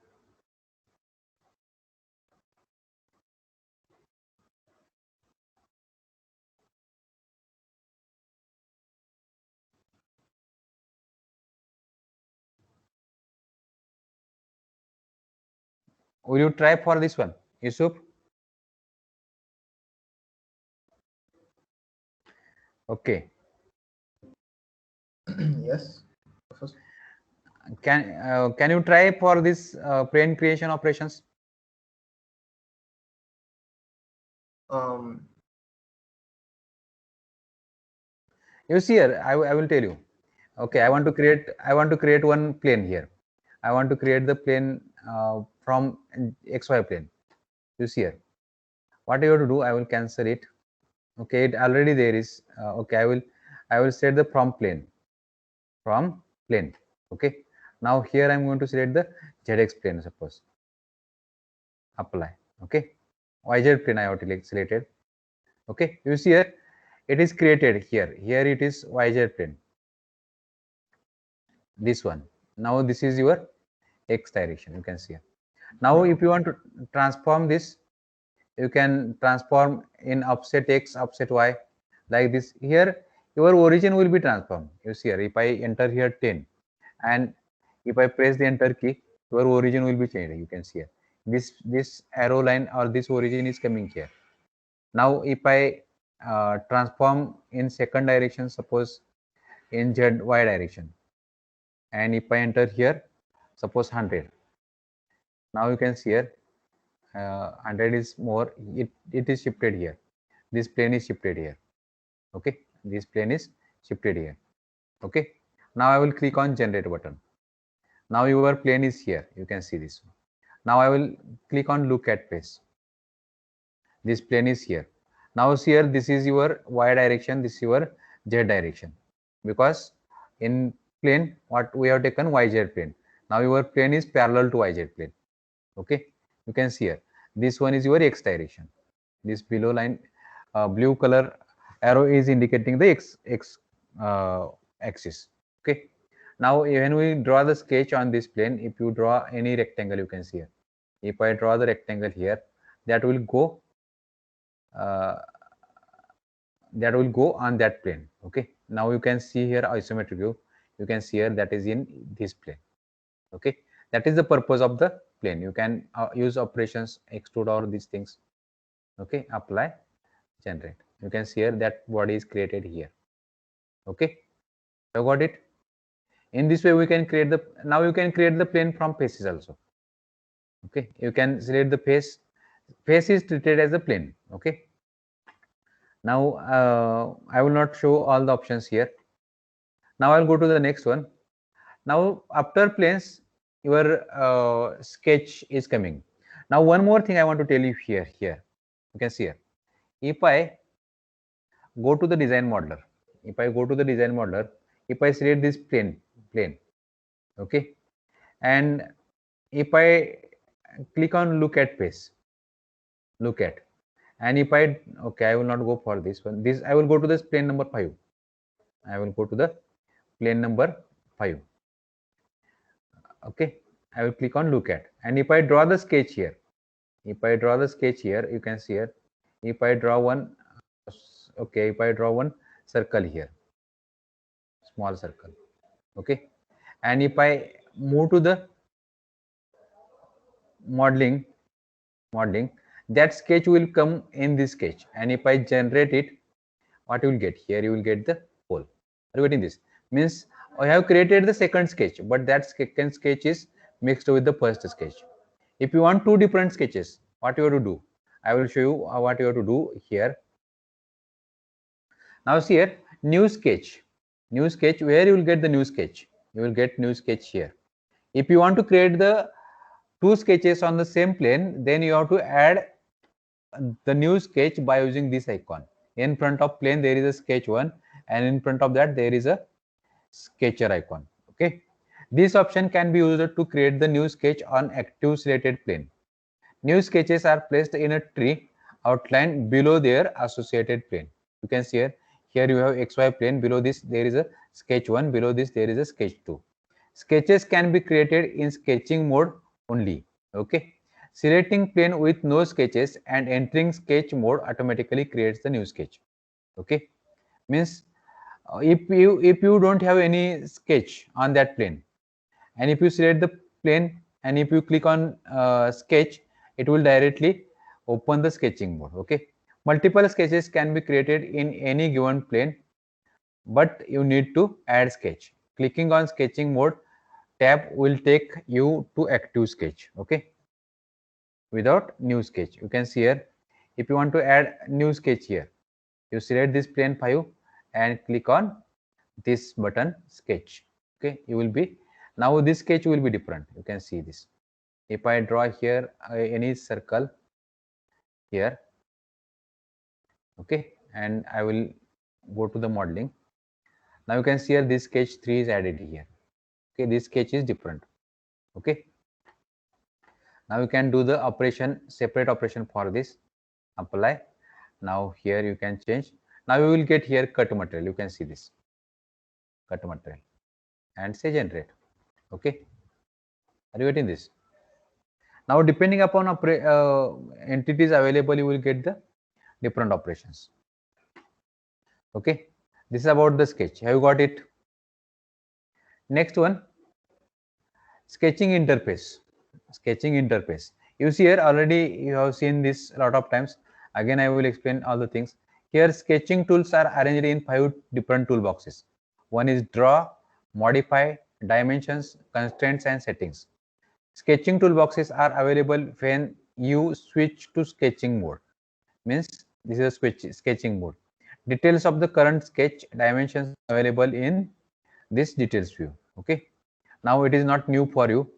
Will you try for this one, Yusuf? Okay. Yes. Can you try for this plane creation operations? You see here, I will tell you. Okay, I want to create one plane here. I want to create the plane from XY plane. You see here. What you have to do, I will cancel it. Okay, it already there is. Okay, I will set the from plane. Okay, now here I'm going to select the ZX plane, suppose. Apply. Okay, YZ plane I have selected. Okay, you see here, it is created here. Here it is YZ plane. This one. Now this is your X direction. You can see here. Now if you want to transform this, you can transform in offset X, offset Y, like this. Here your origin will be transformed. You see here, if I enter here 10 and if I press the enter key, your origin will be changed. You can see here, this arrow line or this origin is coming here. Now if I transform in second direction, suppose in ZY direction, and if I enter here, suppose 100, now you can see here 100 is more, it is shifted here, this plane is shifted here. Okay, this plane is shifted here. Okay, now I will click on generate button. Now your plane is here, you can see this one. Now I will click on look at face. This plane is here. Now see here, this is your Y direction, this is your Z direction, because in plane what we have taken YZ plane. Now your plane is parallel to YZ plane. Okay, you can see here, this one is your X direction. This below line blue color arrow is indicating the X axis. Okay, now when we draw the sketch on this plane, if you draw any rectangle, you can see here, if I draw the rectangle here, that will go on that plane. Okay, now you can see here isometric view, you can see here that is in this plane. Okay, that is the purpose of the plane. You can use operations, extrude or these things. Okay, apply, generate. You can see here that body is created here. Okay, you got it. In this way we can create the, now you can create the plane from faces also. Okay, you can select the face is treated as a plane. Okay, now I will not show all the options here. Now I'll go to the next one. Now after planes, your sketch is coming. Now one more thing I want to tell you here. You can see here, if I go to the design modeler, if I select this plane, okay, and if I click on look at face, and if I, okay, I will not go for this one. This I will go to this plane number 5. I will go to the plane number 5. Okay, I will click on look at, and if I draw the sketch here, you can see here, if I draw one, okay, if I draw one circle here, small circle, okay, and if I move to the modeling, that sketch will come in this sketch, and if I generate it, what you will get here, you will get the pole. Are you getting this? Means I have created the second sketch, but that second sketch is mixed with the first sketch. If you want two different sketches, what you have to do, I will show you what you have to do here. Now see here, new sketch, where you will get the new sketch, you will get new sketch here. If you want to create the two sketches on the same plane, then you have to add the new sketch by using this icon. In front of plane there is a sketch 1, and in front of that there is a sketcher icon. Okay, this option can be used to create the new sketch on active selected plane. New sketches are placed in a tree outline below their associated plane. You can see here you have XY plane, below this there is a sketch 1, below this there is a sketch 2. Sketches can be created in sketching mode only. Okay, selecting plane with no sketches and entering sketch mode automatically creates the new sketch. Okay, means if you don't have any sketch on that plane, and if you select the plane and if you click on sketch, it will directly open the sketching mode. Okay, multiple sketches can be created in any given plane, but you need to add sketch. Clicking on sketching mode tab will take you to active sketch. Okay, without new sketch. You can see here, if you want to add new sketch here, you select this plane 5 and click on this button sketch. Okay, you will be, now this sketch will be different. You can see this. If I draw here any circle here, okay, and I will go to the modeling. Now you can see here this sketch 3 is added here. Okay, this sketch is different. Okay, now you can do the operation, separate operation for this. Apply. Now here you can change. Now you will get here cut material. You can see this cut material and say generate. Okay, are you getting this? Now depending upon entities available, you will get the different operations. Okay, this is about the sketch. Have you got it? Next one, sketching interface. Sketching interface. You see here already you have seen this a lot of times. Again, I will explain all the things. Here sketching tools are arranged in 5 different toolboxes. One is draw, modify, dimensions, constraints, and settings. Sketching toolboxes are available when you switch to sketching mode. Means this is a sketching mode. Details of the current sketch dimensions available in this details view. Okay, now it is not new for you.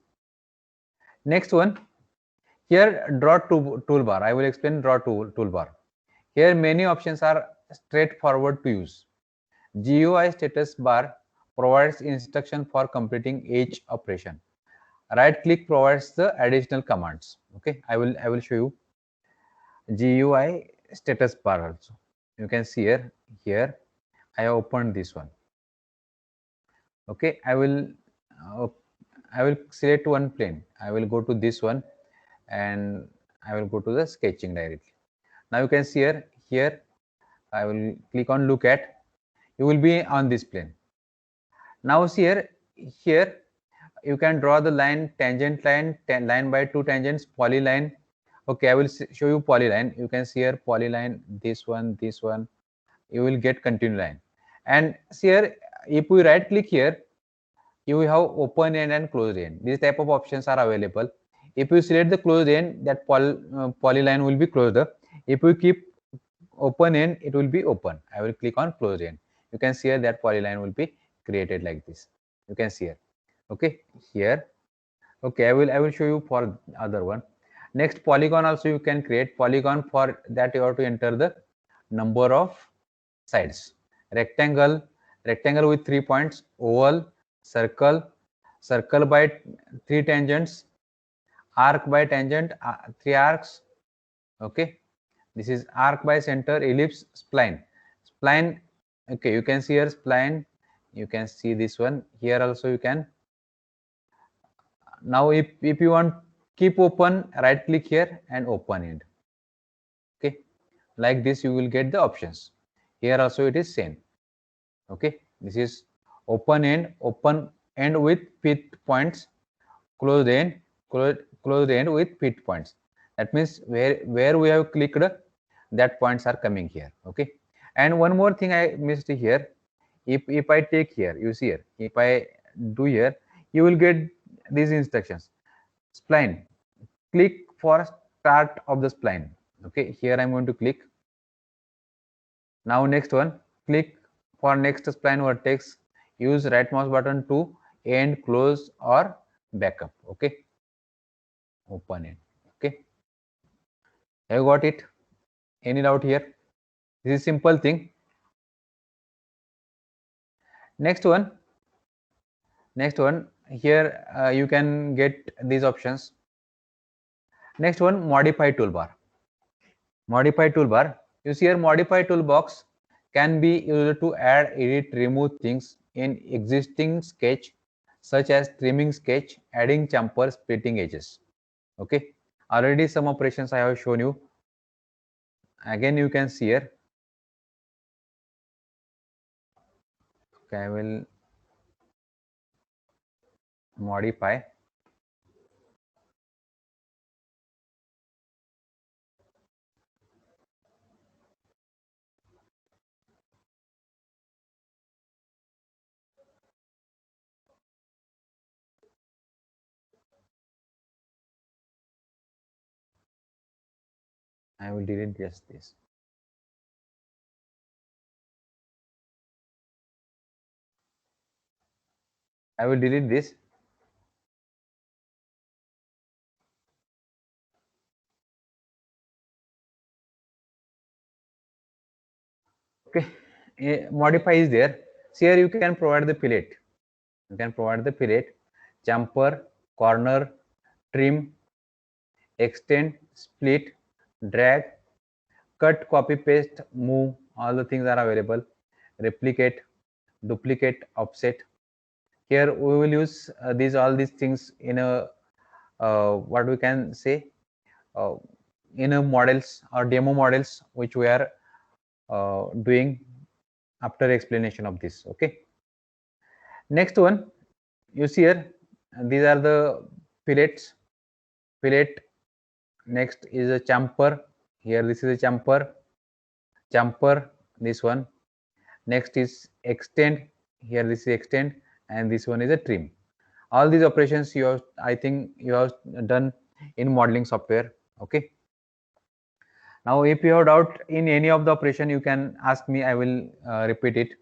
Next one, here draw toolbar. I will explain draw toolbar. Here many options are straightforward to use. GUI status bar provides instruction for completing each operation. Right click provides the additional commands. Okay, I will show you GUI status bar also. You can see here I have opened this one. Okay, I will select one plane. I will go to this one and I will go to the sketching directly. Now you can see here I will click on look at. You will be on this plane. Now see here you can draw the line, tangent line, line by 2 tangents, polyline. Okay, I will show you polyline. You can see here polyline, this one, you will get continue line. And see here, if we right click here, you will have open end and closed end. These type of options are available. If you select the closed end, that polyline will be closed up. If you keep open end, it will be open. I will click on closed end. You can see here that polyline will be created like this. You can see here. Okay, here. Okay, I will show you for other one. Next, polygon also you can create. Polygon, for that you have to enter the number of sides. Rectangle with 3 points, oval, circle by 3 tangents, arc by tangent, 3 arcs. Okay, this is arc by center, ellipse, spline. Okay, you can see here spline. You can see this one here also. You can. Now if you want keep open, right click here and open end. Okay, like this you will get the options. Here also it is same. Okay, this is open end with fifth points, closed end with fifth points. That means where we have clicked, that points are coming here. Okay, And one more thing I missed here. If I take here, you see here, if I do here, you will get these instructions. Spline, click for start of the spline. Okay, here I'm going to click. Now next one, click for next spline vertex. Use right mouse button to end, close or backup. Okay, open it. Okay, have you got it? Any doubt here? This is simple thing. Next one here, you can get these options. Next one, modify toolbar. Modify toolbar. You see here, modify toolbox can be used to add, edit, remove things in existing sketch, such as trimming sketch, adding chamfer, splitting edges. Okay, already some operations I have shown you. Again, you can see here. Okay, I will modify. I will delete just this. I will delete this. Okay, modify is there. So here you can provide the fillet. You can provide the fillet, chamfer, corner, trim, extend, split, drag, cut, copy, paste, move. All the things are available. Replicate, duplicate, offset. Here we will use all these things in a what we can say uh, in a models or demo models which we are doing after explanation of this. Okay, next one, you see here, these are the fillets. Fillet. Next is a chamfer. Here this is a chamfer, this one. Next is extend. Here this is extend, and this one is a trim. All these operations you have, I think you have done in modeling software. Okay, now if you have doubt in any of the operation, you can ask me. I will repeat it.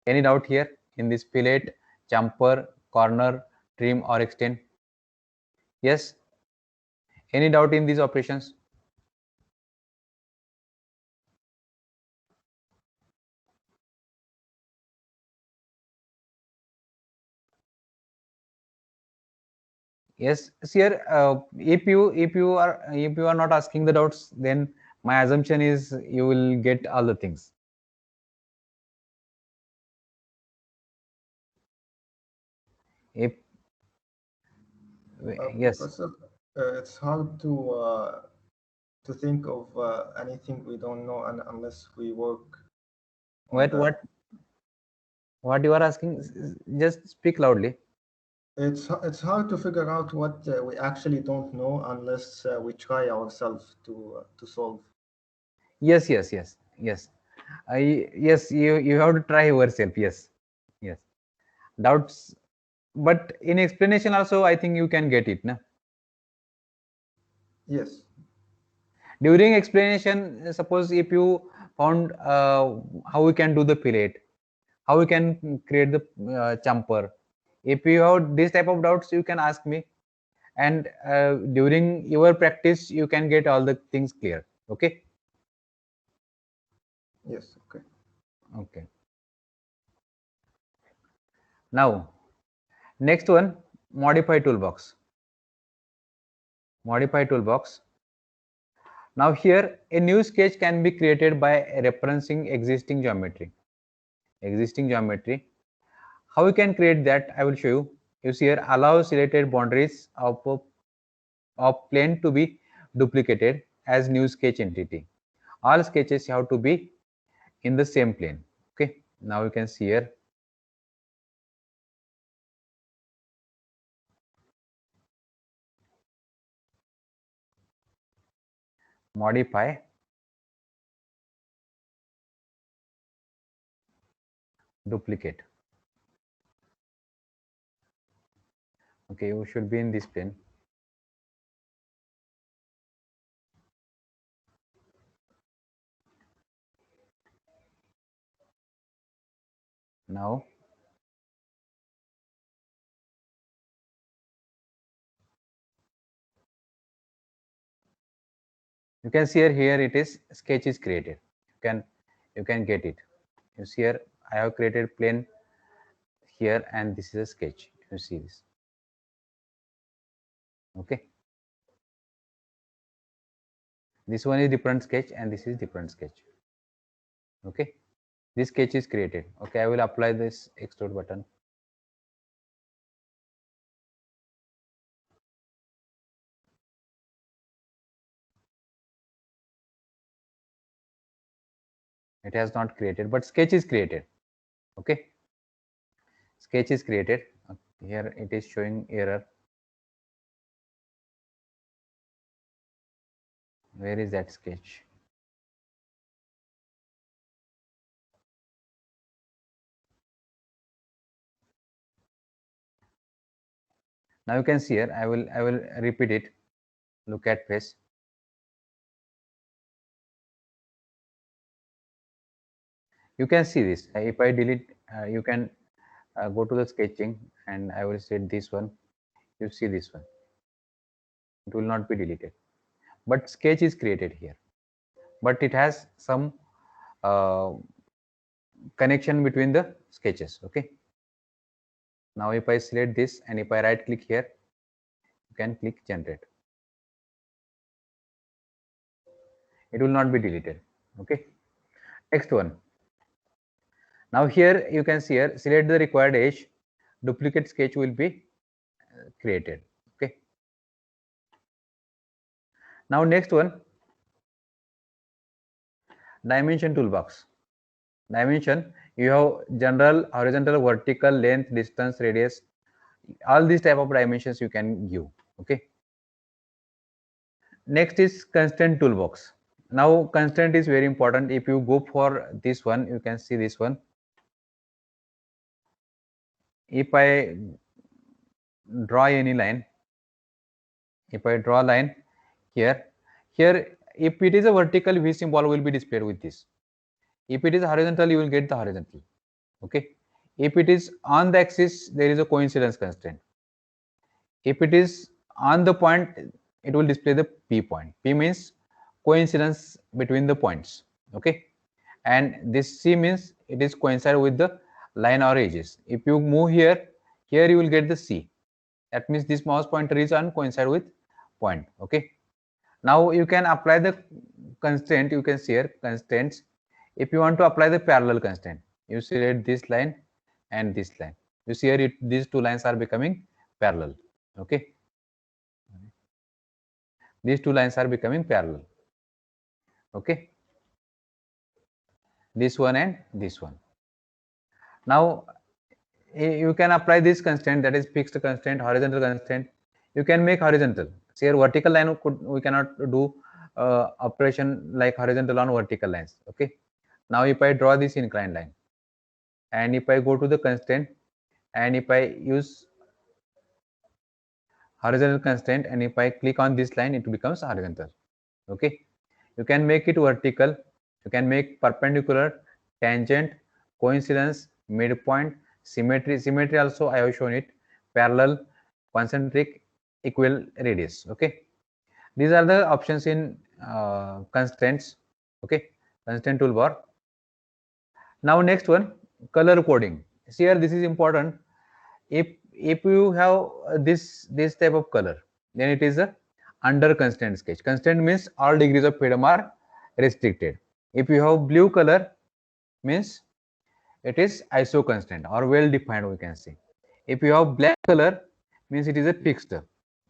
Any doubt here in this fillet, chamfer, corner, trim or extend? Yes, any doubt in these operations? Yes, see here, if you are not asking the doubts, then my assumption is you will get all the things. If yes, Professor, it's hard to think of anything we don't know unless we work on what that. what you are asking? Just speak loudly. It's hard to figure out what we actually don't know unless we try ourselves to solve. Yes, yes, yes, yes. Yes, you have to try yourself. Yes, yes. Doubts, but in explanation also, I think you can get it, na? Yes. During explanation, suppose if you found how we can do the fillet, how we can create the chamfer. If you have this type of doubts, you can ask me, and during your practice, you can get all the things clear. Okay. Yes. Okay. Okay. Now, next one, modify toolbox. Modify toolbox. Now here, a new sketch can be created by referencing existing geometry. Existing geometry. How we can create that? I will show you. You see here, allow selected boundaries of plane to be duplicated as new sketch entity. All sketches have to be in the same plane. Okay. Now you can see here. Modify. duplicate. Okay, you should be in this plane. Now you can see here it is sketch is created. You can get it. You see here I have created plane here, and this is a sketch. You see this. Okay, this one is different sketch and this is different sketch. Okay, this sketch is created. Okay, I will apply this extrude button. It has not created, but sketch is created. Okay, sketch is created. Here it is showing error. Where is that sketch? Now you can see here, I will repeat it. Look at face. You can see this. If I delete, you can go to the sketching, and I will set this one. You see this one. It will not be deleted, but sketch is created here. But it has some connection between the sketches. Okay. Now if I select this and if I right click here, you can click generate. It will not be deleted. Okay. Next one. Now here you can see here, select the required edge, duplicate sketch will be created. Okay. Now next one, dimension toolbox. Dimension, you have general, horizontal, vertical, length, distance, radius, all these type of dimensions you can give. Okay. Next is constraint toolbox. Now constraint is very important. If you go for this one, you can see this one. If I draw any line, if I draw a line here, if it is a vertical, V symbol will be displayed with this. If it is horizontal, you will get the horizontal. Okay. If it is on the axis, there is a coincidence constraint. If it is on the point, it will display the P point. P means coincidence between the points. Okay. And this C means it is coincide with the line or edges. If you move here, here you will get the C. That means this mouse pointer is on coincide with point. Okay. Now you can apply the constraint. You can see here constraints. If you want to apply the parallel constraint, you select this line and this line. You see here these two lines are becoming parallel. Okay. These two lines are becoming parallel. Okay. This one and this one. Now you can apply this constraint, that is fixed constraint, horizontal constraint. You can make horizontal. See here vertical line we cannot do operation like horizontal on vertical lines. Okay. Now if I draw this inclined line and if I go to the constraint and if I use horizontal constraint and if I click on this line, it becomes horizontal. Okay. You can make it vertical. You can make perpendicular, tangent, coincidence, midpoint, symmetry. Symmetry also I have shown it. Parallel, concentric, equal radius. Okay. These are the options in constraints. Okay. Constraint toolbar. Now next one, color coding. See here, this is important. If you have this type of color, then it is a under constraint sketch. Constraint means all degrees of freedom are restricted. If you have blue color, means it is ISO constraint or well defined, we can say. If you have black color, means it is a fixed.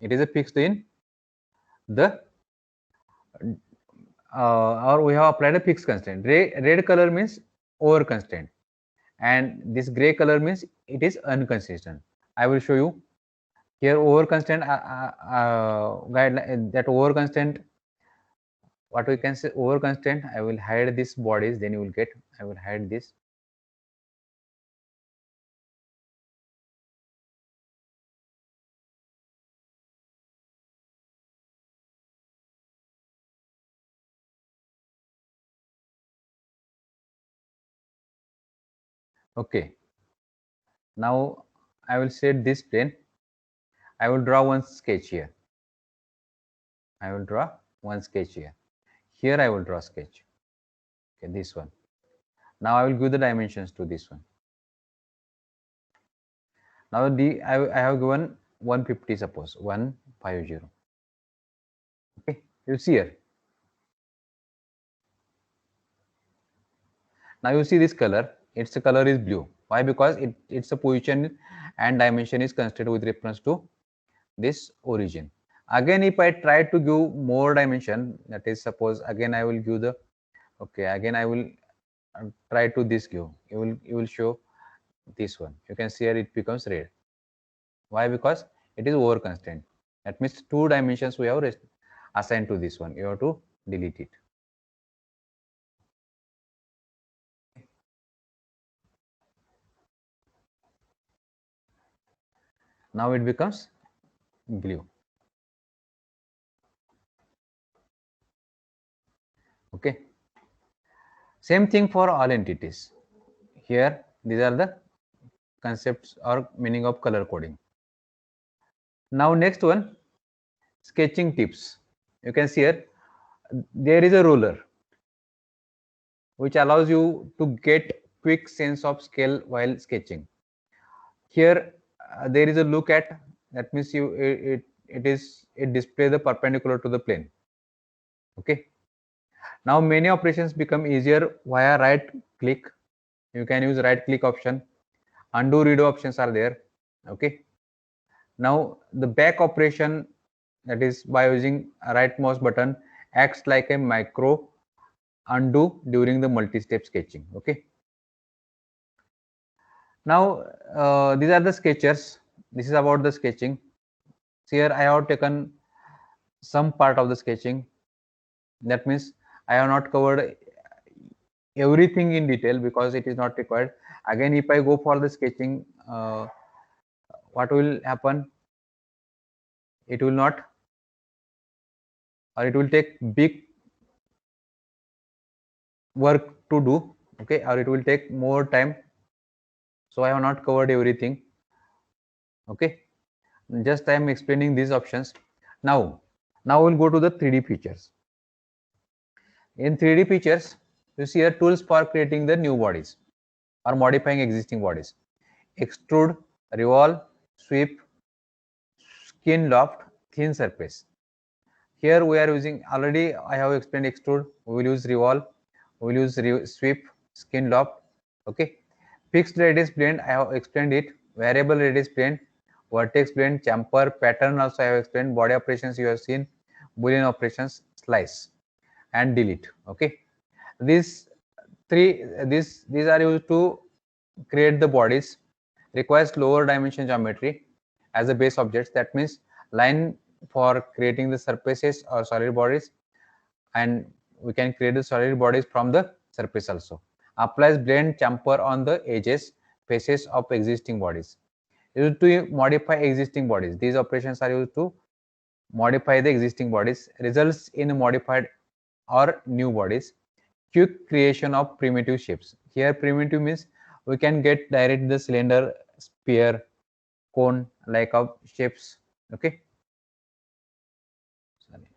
It is a fixed in the or we have applied a fixed constraint. Red color means over constraint, and this gray color means it is inconsistent. I will show you here over constraint guideline, that over constraint, what we can say over constraint. I will hide this bodies, then you will get, I will hide this. Okay, now I will set this plane. I will draw one sketch here. I will draw one sketch here. Here I will draw sketch. Okay, this one. Now I will give the dimensions to this one. Now I have given 150, suppose 150. Okay, you see here. Now you see this color. Its color is blue. Why? Because its a position and dimension is considered with reference to this origin. Again, if I try to give more dimension, that is, suppose again I will give the, okay, again I will try to this give. You will show this one. You can see here it becomes red. Why? Because it is over constraint. That means 2 dimensions we have assigned to this one. You have to delete it. Now it becomes blue. Okay. Same thing for all entities. Here, these are the concepts or meaning of color coding. Now next one, sketching tips. You can see here, there is a ruler which allows you to get quick sense of scale while sketching. Here there is a look at, that means it displays the perpendicular to the plane. Okay. Now many operations become easier via right click. You can use right click option. Undo redo options are there. Okay. Now the back operation, that is by using a right mouse button, acts like a micro undo during the multi-step sketching. Okay. Now these are the sketchers. This is about the sketching. So here I have taken some part of the sketching. That means I have not covered everything in detail because it is not required. Again, if I go for the sketching, what will happen? It will not, or it will take big work to do. Okay, or it will take more time. So I have not covered everything. Okay, just I am explaining these options. Now we'll go to the 3D features. In 3D features, you see here tools for creating the new bodies or modifying existing bodies: extrude, revolve, sweep, skin loft, thin surface. Here we are using, already I have explained extrude. We will use revolve, we will use sweep, skin loft. Okay, fixed radius blend, I have explained it. Variable radius blend, vertex blend, chamfer, pattern also I have explained. Body operations you have seen, boolean operations, slice and delete. Okay, these are used to create the bodies. Requires lower dimension geometry as a base objects. That means line for creating the surfaces or solid bodies, and we can create the solid bodies from the surface also. Applies blend chamfer on the edges, faces of existing bodies. Used to modify existing bodies. These operations are used to modify the existing bodies. Results in modified or new bodies. Quick creation of primitive shapes. Here primitive means we can get direct the cylinder, sphere, cone like of shapes. Okay. Sorry.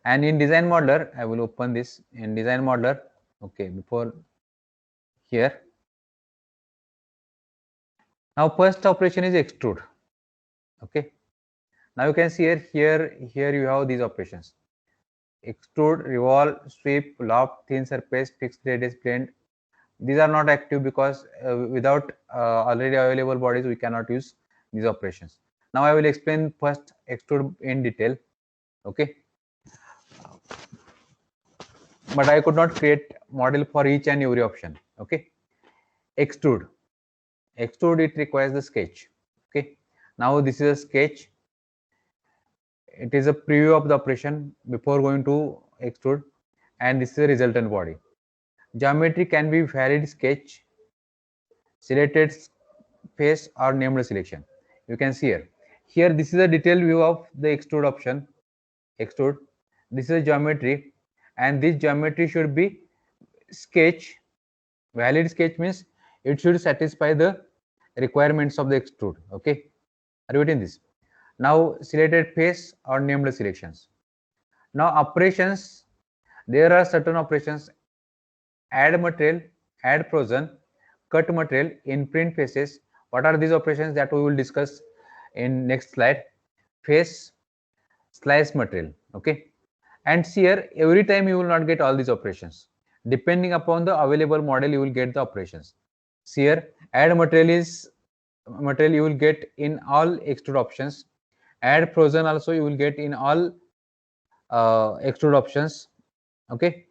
And in design modeler, I will open this in design modeler. Okay, before here. Now first operation is extrude. Okay. Now you can see here you have these operations: extrude, revolve, sweep, loft, thin surface, fixed radius blend. These are not active because without already available bodies we cannot use these operations. Now I will explain first extrude in detail. Okay, but I could not create model for each and every option. Okay, extrude it requires the sketch. Okay, now this is a sketch. It is a preview of the operation before going to extrude, and this is a resultant body. Geometry can be varied: sketch, selected face, or named selection. You can see here this is a detailed view of the extrude option. Extrude, this is a geometry, and this geometry should be sketch Valid sketch means it should satisfy the requirements of the extrude. Okay, are you getting this? Now selected face or named selections. Now operations, there are certain operations: add material, add frozen, cut material, imprint faces. What are these operations that we will discuss in next slide? Face, slice material. Okay, and here every time you will not get all these operations. Depending upon the available model, you will get the operations. Here add material is material you will get in all extrude options. Add frozen also you will get in all extrude options. Okay,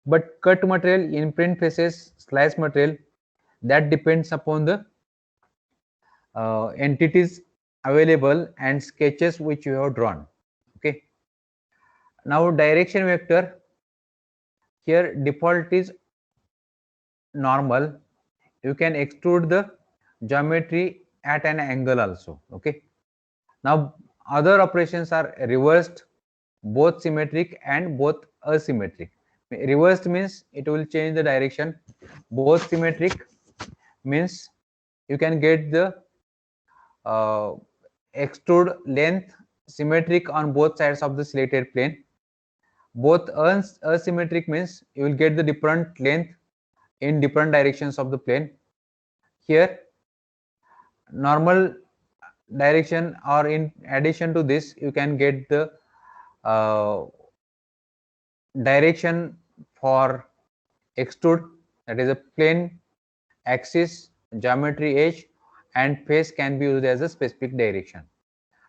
but cut material, imprint faces, slice material, that depends upon the entities available and sketches which you have drawn. Okay, now direction vector, here default is normal. You can extrude the geometry at an angle also. Okay, now other operations are reversed, both symmetric and both asymmetric. Reversed means it will change the direction. Both symmetric means you can get the extrude length symmetric on both sides of the selected plane. Both asymmetric means you will get the different length in different directions of the plane. Here normal direction, or in addition to this you can get the direction for extrude, that is a plane, axis, geometry edge, and face can be used as a specific direction.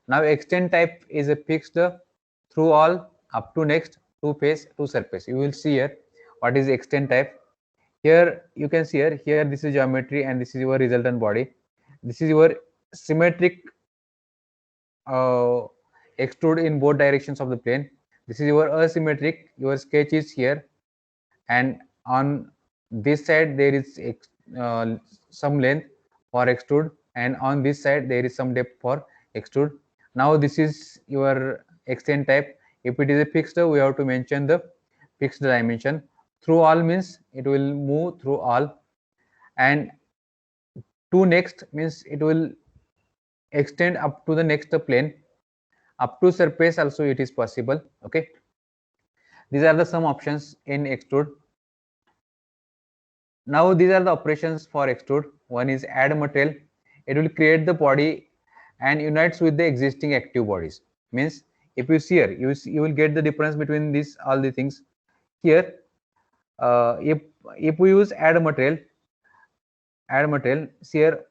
Now extend type is a fixed through all, up to, next, to, face, to surface. You will see here what is extend type. Here you can see here this is geometry and this is your resultant body. This is your symmetric extrude in both directions of the plane. This is your asymmetric, your sketch is here, and on this side there is some length for extrude, and on this side there is some depth for extrude. Now this is your extend type. If it is a fixed, we have to mention the fixed dimension. Through all means it will move through all, and to next means it will extend up to the next plane. Up to surface also it is possible. Okay, these are the some options in extrude. Now these are the operations for extrude. One is add material. It will create the body and unites with the existing active bodies. Means if you see here, you will get the difference between these all the things. Here if we use add material, see here,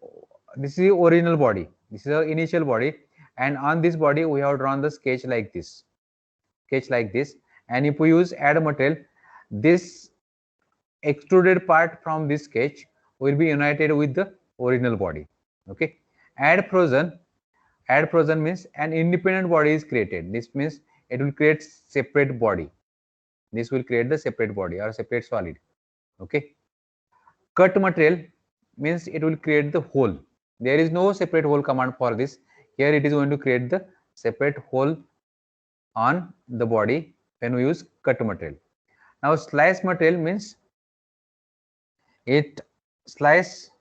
this is the original body, this is the initial body, and on this body we have drawn the sketch like this, and if we use add material, this extruded part from this sketch will be united with the original body. Okay, add frozen means an independent body is created. This means it will create separate body. This will create the separate body or separate solid. Okay, cut material means it will create the hole. There is no separate hole command for this. Here it is going to create the separate hole on the body when we use cut material. Now slice material means it slice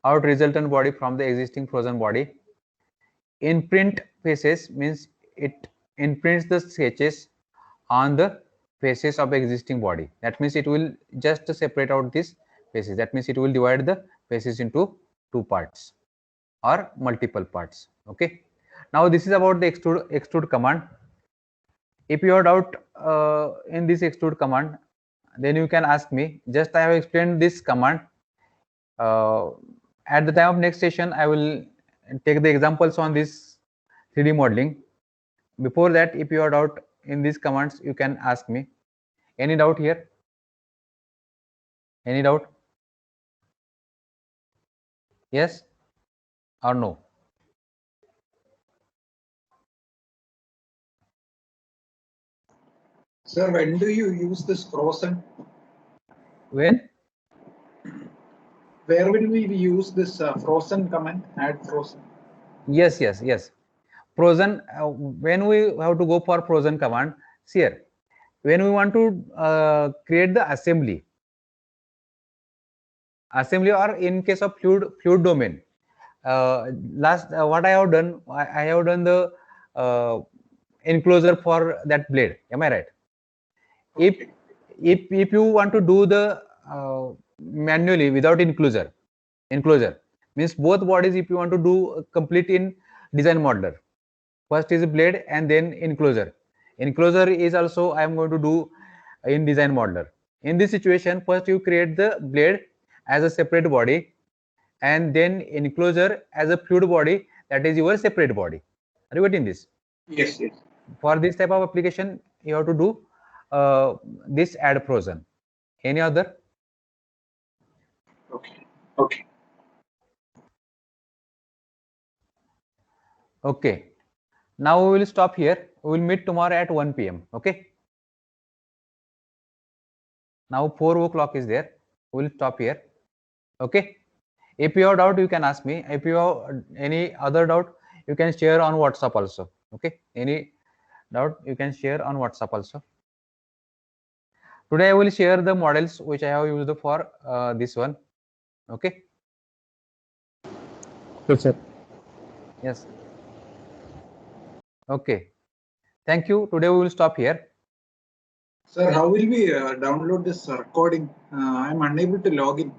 out resultant body from the existing frozen body. Imprint faces means it imprints the sketches on the faces of existing body. That means it will just separate out these faces. That means it will divide the faces into two parts or multiple parts. Okay, now this is about the extrude command. If you are doubt in this extrude command, then you can ask me. Just I have explained this command. At the time of next session I will take the examples on this 3D modeling. Before that, if you are doubt in these commands, you can ask me. Any doubt here? Any doubt? Yes or no? Sir, when do you use this frozen? When? Where will we use this frozen command? Add frozen. Yes. Frozen. When we have to go for frozen command, see here. When we want to create the assembly, assembly, or in case of fluid domain, what I have done, I have done the enclosure for that blade. Am I right? If you want to do the manually without enclosure means both bodies, if you want to do complete in design modeler, first is blade and then enclosure is also I am going to do in design modeler. In this situation, first you create the blade as a separate body and then enclosure as a fluid body, that is your separate body. Are you getting this? Yes. For this type of application, you have to do this add frozen. Any other? Okay. Okay. Now we will stop here. We will meet tomorrow at 1 p.m. Okay. Now 4 o'clock is there. We will stop here. Okay. If you have doubt, you can ask me. If you have any other doubt, you can share on WhatsApp also. Okay. Any doubt, you can share on WhatsApp also. Today I will share the models which I have used for this one. Okay. Yes, sir. Yes. Okay. Thank you. Today we will stop here. Sir, how will we download this recording? I am unable to log in.